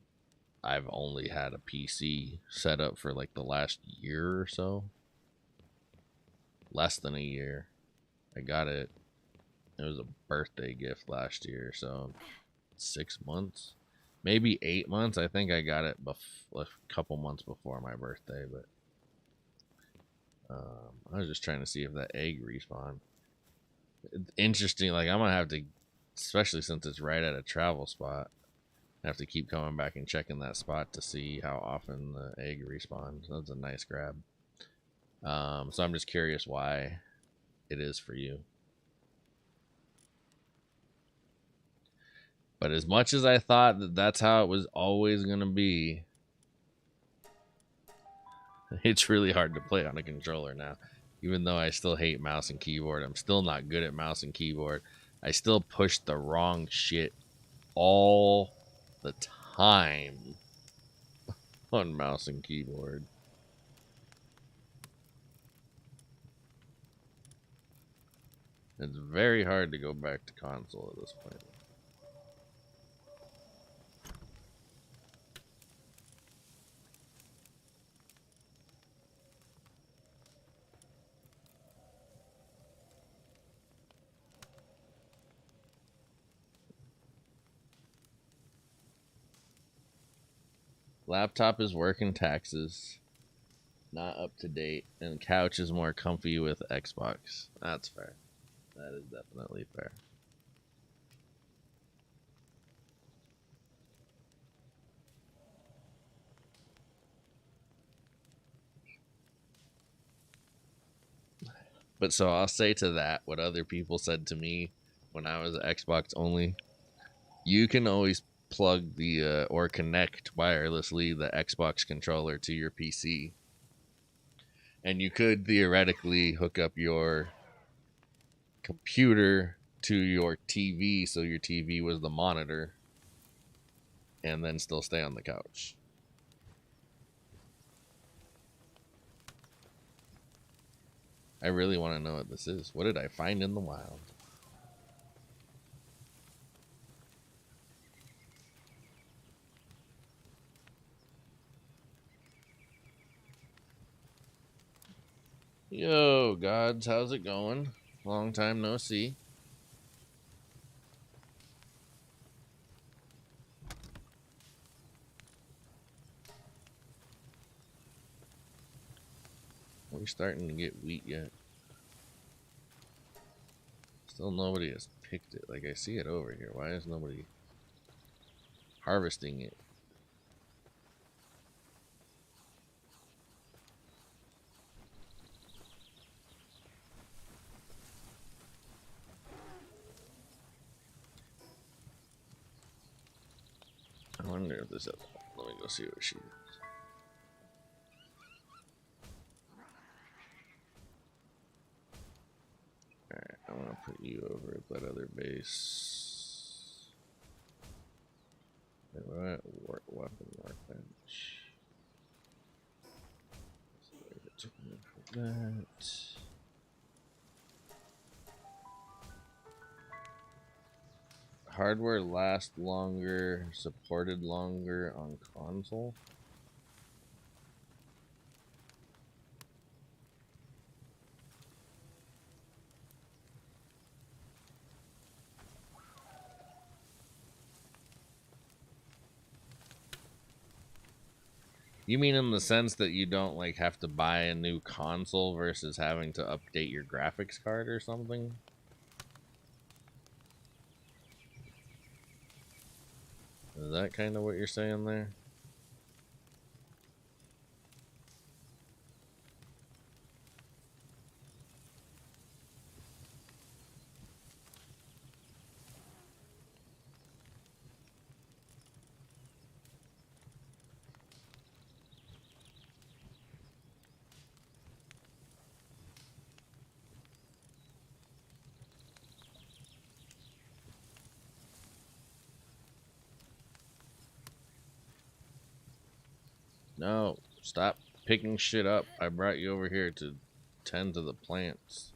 [SPEAKER 1] I've only had a PC set up for like the last year or so. Less than a year. I got it. It was a birthday gift last year, so 6 months, maybe 8 months. I think I got it a couple months before my birthday, but I was just trying to see if that egg respawned. It's interesting. Like I'm gonna have to, especially since it's right at a travel spot. I have to keep coming back and checking that spot to see how often the egg respawns. That's a nice grab. So I'm just curious why it is for you. But as much as I thought that that's how it was always going to be, it's really hard to play on a controller now. Even though I still hate mouse and keyboard, I'm still not good at mouse and keyboard. I still push the wrong shit all the time on mouse and keyboard. It's very hard to go back to console at this point. Laptop is working taxes, not up to date, and couch is more comfy with Xbox. That's fair. That is definitely fair. But so I'll say to that what other people said to me when I was Xbox only. You can always plug the or connect wirelessly the Xbox controller to your PC, and you could theoretically hook up your computer to your TV so your TV was the monitor and then still stay on the couch. I really want to know what this is. What did I find in the wild? Yo, gods, how's it going? Long time no see. We're starting to get wheat yet. Still nobody has picked it. Like, I see it over here. Why is nobody harvesting it? I wonder if this. Let me go see what she is. Alright, I want to put you over at that other base. Alright, weapon workbench. For that. Hardware lasts longer, supported longer on console. You mean in the sense that you don't like have to buy a new console versus having to update your graphics card or something? Is that kind of what you're saying there? No, stop picking shit up. I brought you over here to tend to the plants.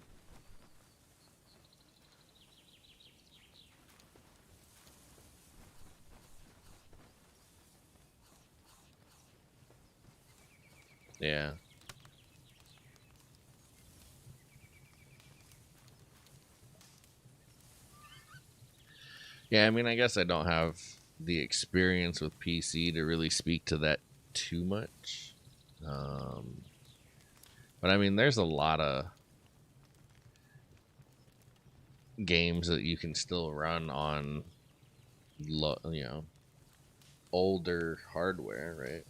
[SPEAKER 1] Yeah. Yeah, I mean, I guess I don't have the experience with PC to really speak to that too much. Um, but I mean, there's a lot of games that you can still run on, older hardware, right?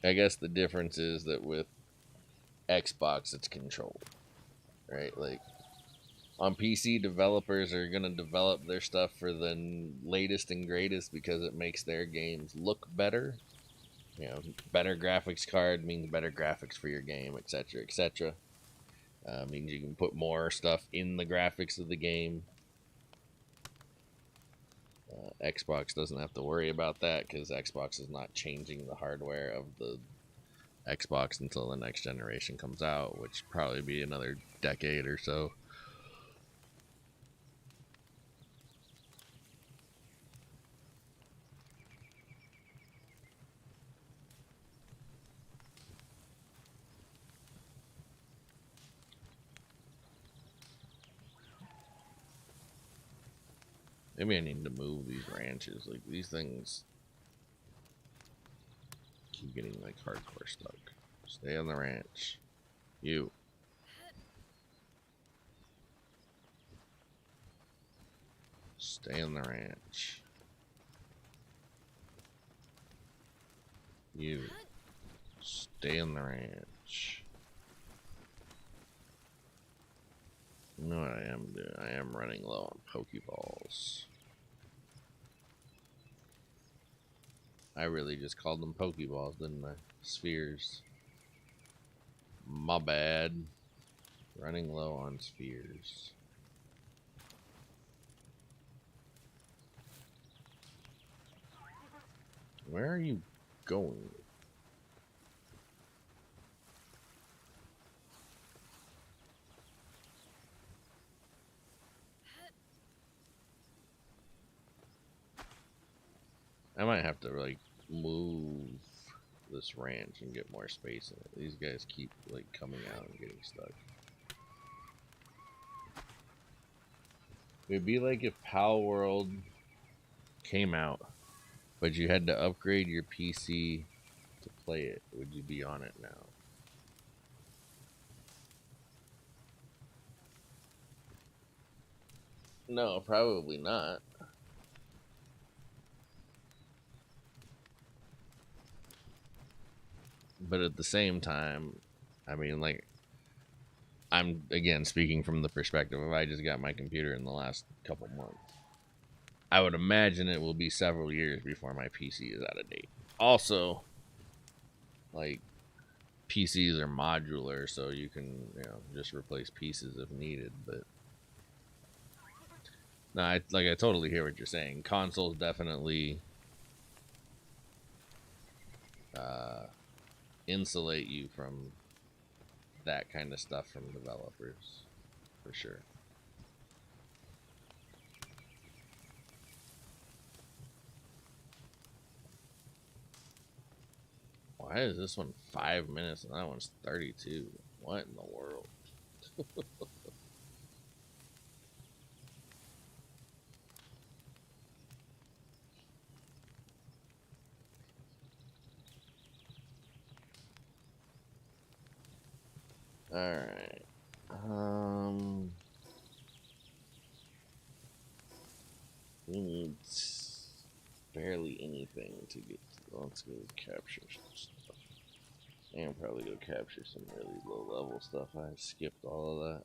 [SPEAKER 1] I guess the difference is that with Xbox, it's controlled, right? Like on PC, developers are gonna develop their stuff for the latest and greatest because it makes their games look better. Better graphics card means better graphics for your game, etc., etc. Means you can put more stuff in the graphics of the game. Xbox doesn't have to worry about that because Xbox is not changing the hardware of the Xbox until the next generation comes out, which probably be another decade or so. Maybe I need to move these ranches. Like, these things keep getting, like, hardcore stuck. Stay on the ranch. You. Stay on the ranch. You. Stay on the ranch. You know what I am doing? I am running low on Pokeballs. I really just called them Pokeballs, didn't I? Spheres. My bad. Running low on spheres. Where are you going? I might have to, like, move this ranch and get more space in it. These guys keep, like, coming out and getting stuck. It'd be like if Palworld came out, but you had to upgrade your PC to play it. Would you be on it now? No, probably not. But at the same time, I mean, like, I'm, again, speaking from the perspective of I just got my computer in the last couple months. I would imagine it will be several years before my PC is out of date. Also, like, PCs are modular, so you can, just replace pieces if needed. But no, I totally hear what you're saying. Consoles definitely insulate you from that kind of stuff from developers, for sure. Why is this one 5 minutes and that one's 32? What in the world? Alright. We need barely anything to get to. Let's go capture some stuff. And probably go capture some really low level stuff. I skipped all of that.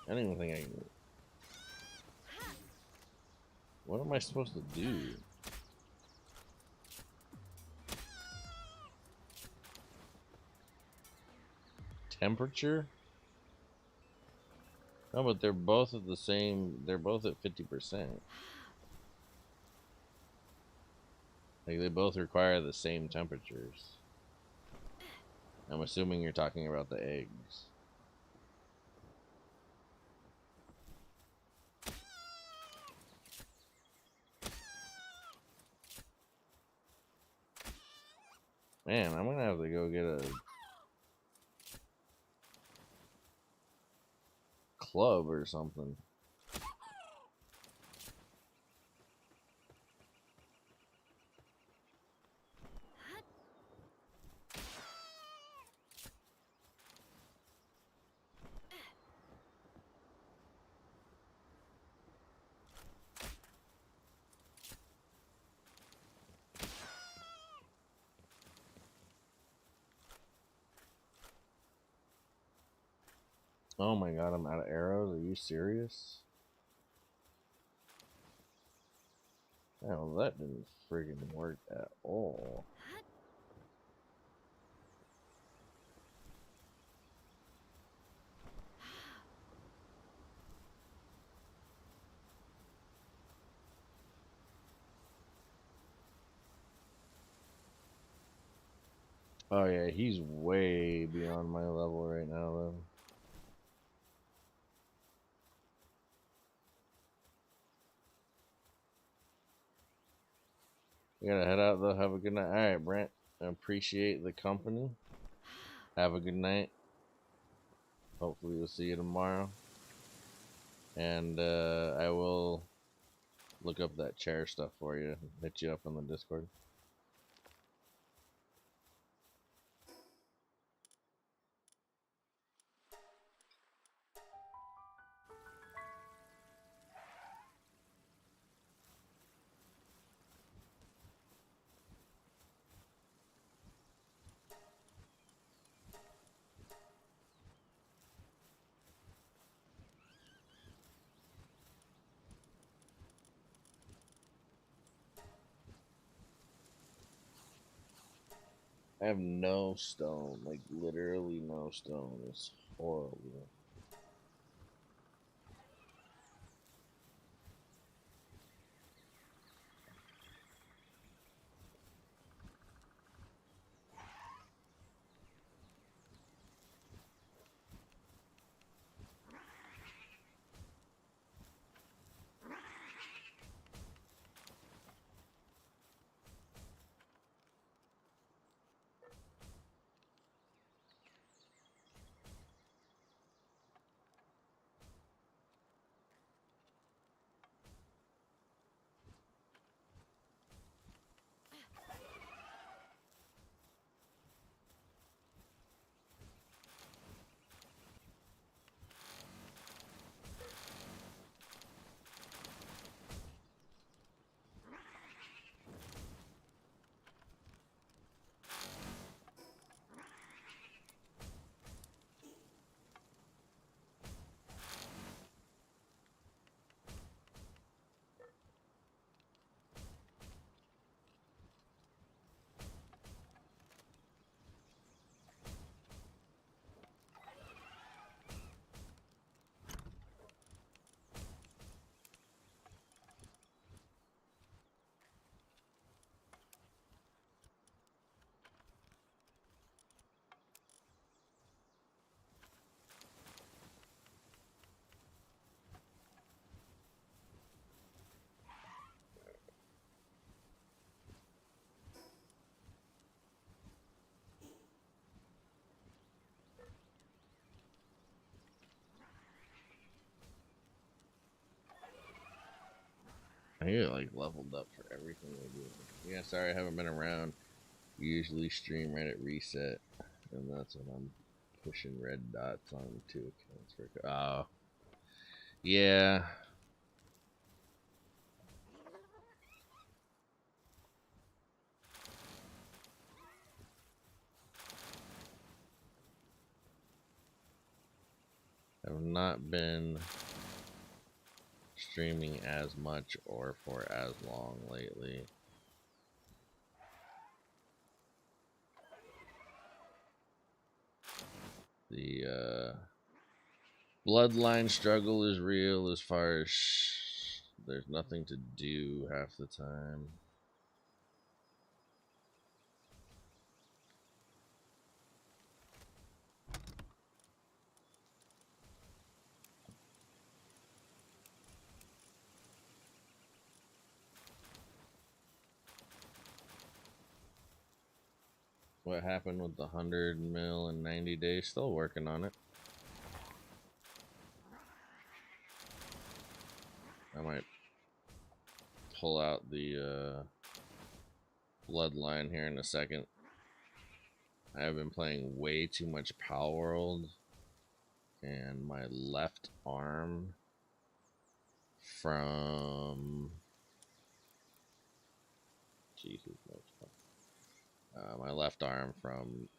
[SPEAKER 1] I don't even think I can. What am I supposed to do? Temperature? No, but they're both at the same. They're both at 50%. Like, they both require the same temperatures. I'm assuming you're talking about the eggs. Man, I'm gonna have to go get a club or something. Oh my god, I'm out of arrows. Are you serious? Well, that didn't friggin' work at all. Oh yeah, he's way beyond my level right now, though. You gotta head out though. Have a good night. All right, Brent. I appreciate the company. Have a good night. Hopefully, we'll see you tomorrow. And I will look up that chair stuff for you. Hit you up on the Discord. I have no stone, like literally no stone. It's horrible. I get like leveled up for everything I do. Yeah, sorry I haven't been around. Usually stream right at reset, and that's when I'm pushing red dots on 2 accounts for. Oh, yeah. I've not been streaming as much or for as long lately. The bloodline struggle is real as far as there's nothing to do half the time. What happened with the 100 mil in 90 days? Still working on it. I might pull out the bloodline here in a second. I have been playing way too much PALWORLD, and my left arm from Jesus, my left arm from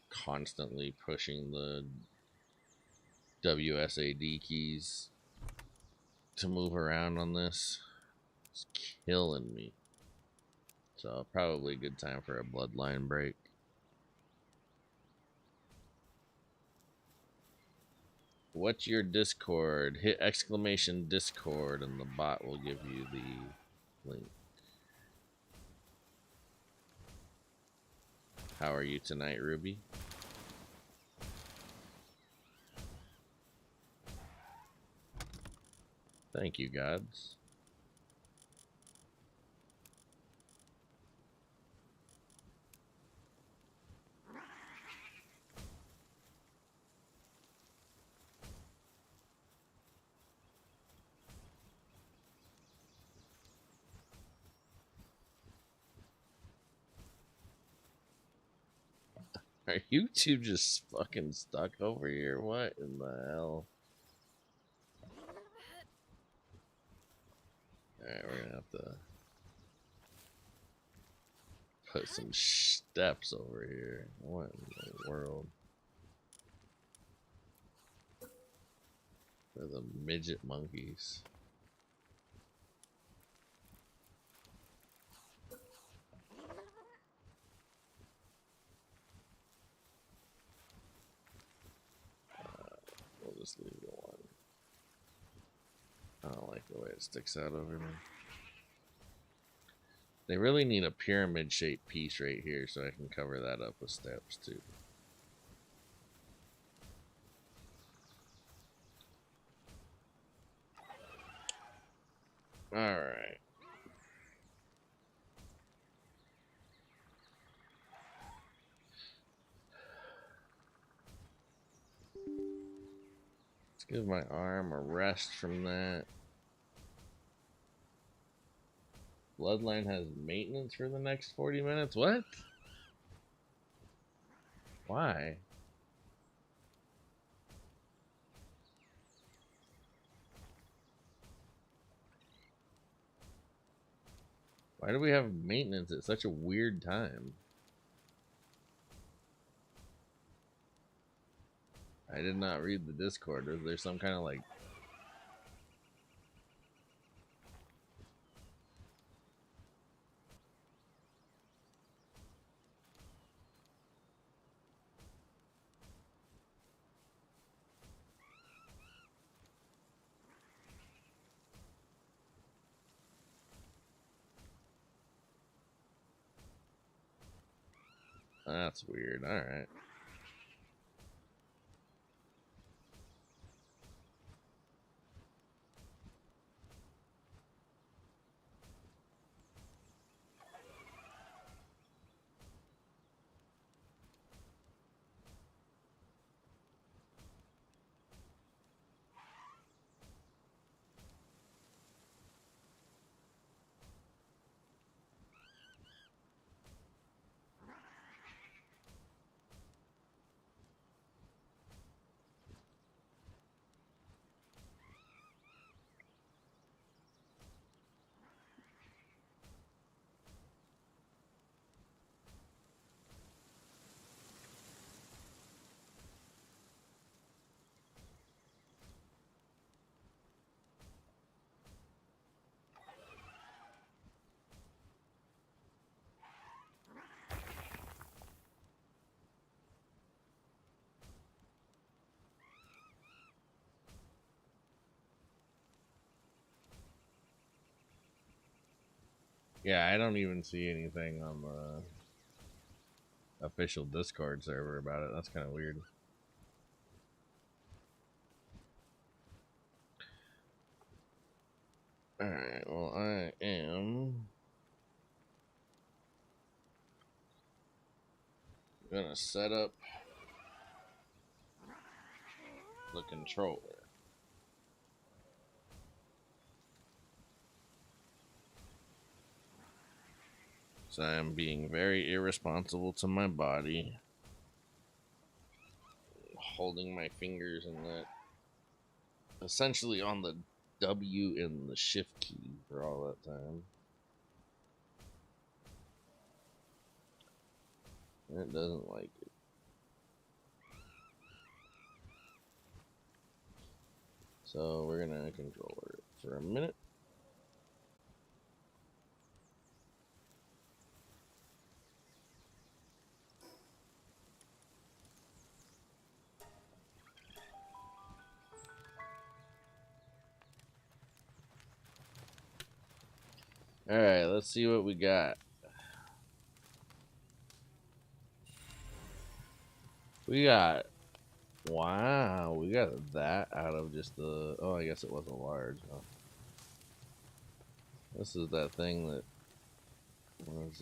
[SPEAKER 1] constantly pushing the WSAD keys to move around on this. It's killing me. So probably a good time for a bloodline break. What's your Discord? Hit exclamation Discord and the bot will give you the link. How are you tonight, Ruby? Thank you, gods. Are you two just fucking stuck over here? What in the hell? Alright, we're gonna have to put some steps over here. What in the world? For the midget monkeys. We'll just leave the one. I don't like the way it sticks out over there. They really need a pyramid shaped piece right here so I can cover that up with steps too. Alright. Let's give my arm a rest from that. Bloodline has maintenance for the next 40 minutes? What? Why? Why do we have maintenance at such a weird time? I did not read the Discord. Is there some kind of like... That's weird. Alright. Yeah, I don't even see anything on the official Discord server about it. That's kind of weird. Alright, well, I am gonna set up the controller. So I am being very irresponsible to my body. Holding my fingers in that, essentially on the W and the shift key for all that time. It doesn't like it. So we're gonna control it for a minute. Alright, let's see what we got. We got... Wow, we got that out of just the... Oh, I guess it wasn't large, huh? This is that thing that was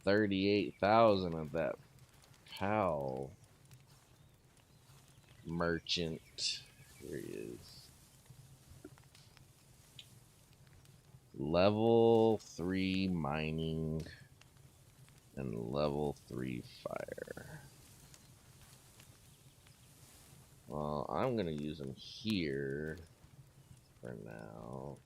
[SPEAKER 1] 38,000 of that PAL merchant. Here he is. Level 3 mining. and level 3 fire. Well, I'm gonna use them here for now.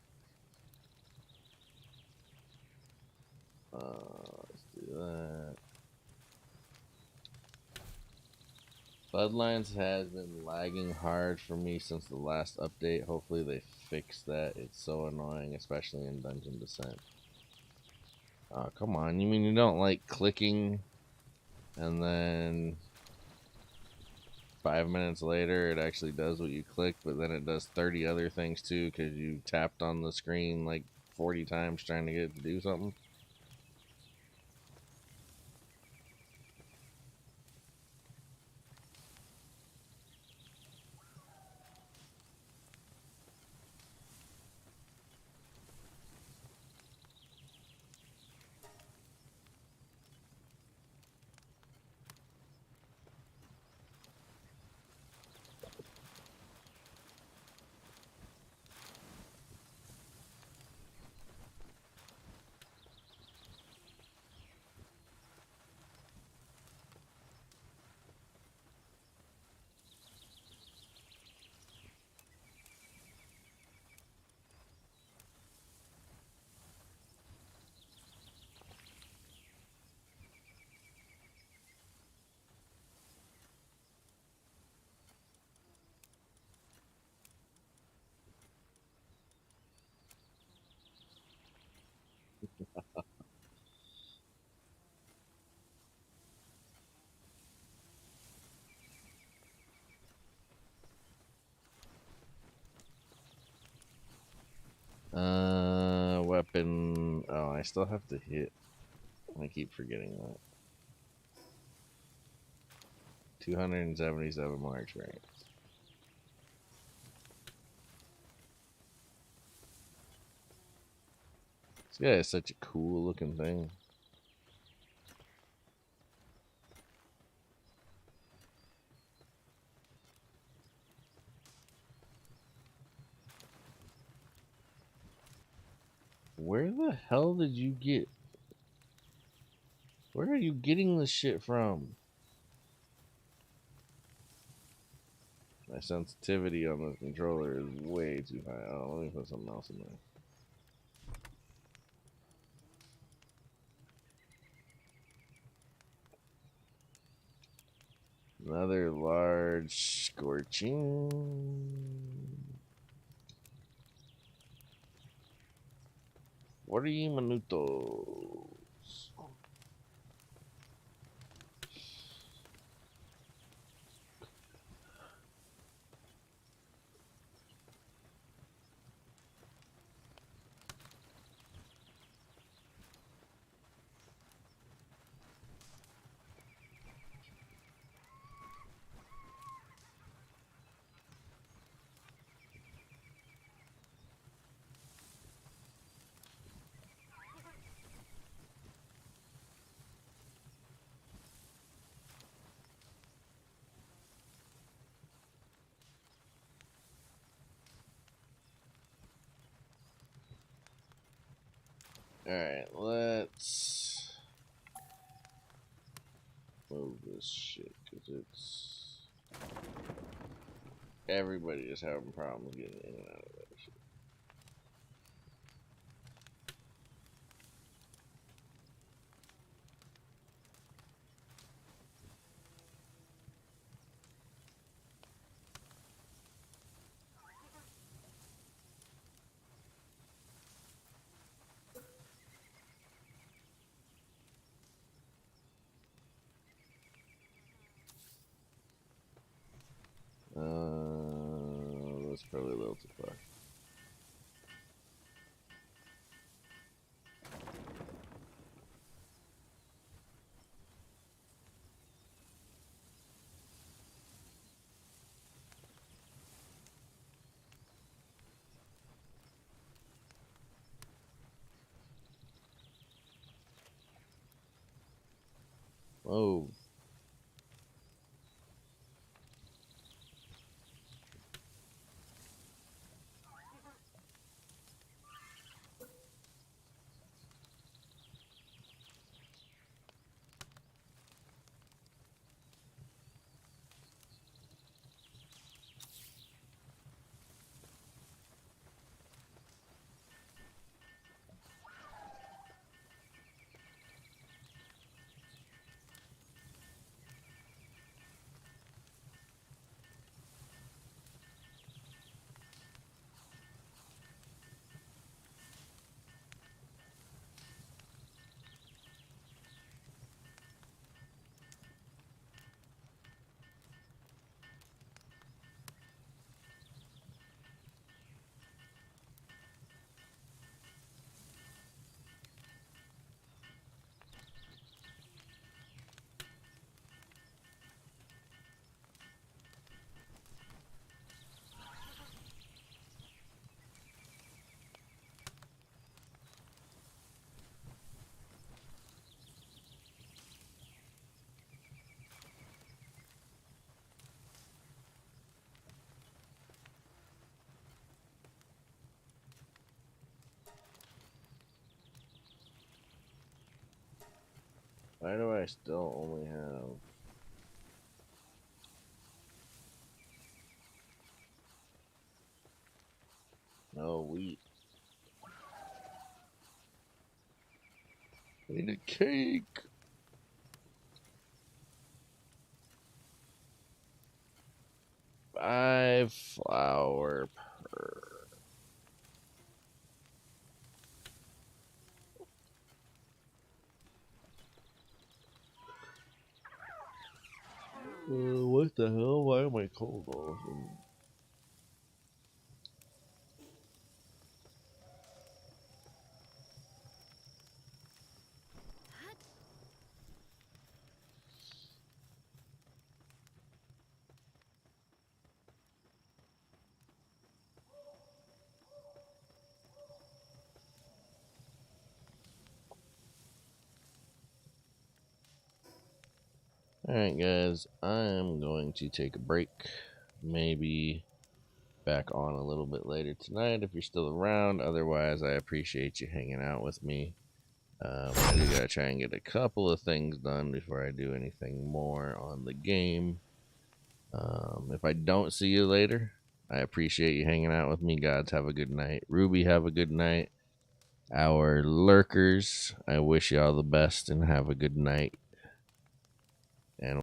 [SPEAKER 1] Let's do that. Bloodlines has been lagging hard for me since the last update. Hopefully they fix that. It's so annoying, especially in Dungeon Descent. Oh, come on. You mean you don't like clicking and then 5 minutes later it actually does what you click, but then it does 30 other things too because you tapped on the screen like 40 times trying to get it to do something? Weapon. Oh, I still have to hit. I keep forgetting that. 277 more experience. This guy is such a cool looking thing. Where the hell did you get? Where are you getting this shit from? My sensitivity on the controller is way too high. Oh, let me put something else in there. Another large scorching. 40 minutos. Alright, let's move this shit, because it's... Everybody is having problems getting in and out of that shit. That's probably a little too far. Whoa. Why do I still only have... no wheat? I need a cake. 5 flour per. What the hell? Why am I cold all of a sudden? Alright, guys, I'm going to take a break. Maybe back on a little bit later tonight if you're still around. Otherwise, I appreciate you hanging out with me. I do gotta try and get a couple of things done before I do anything more on the game. If I don't see you later, I appreciate you hanging out with me. Gods, have a good night. Ruby, have a good night. Our lurkers, I wish you all the best and have a good night.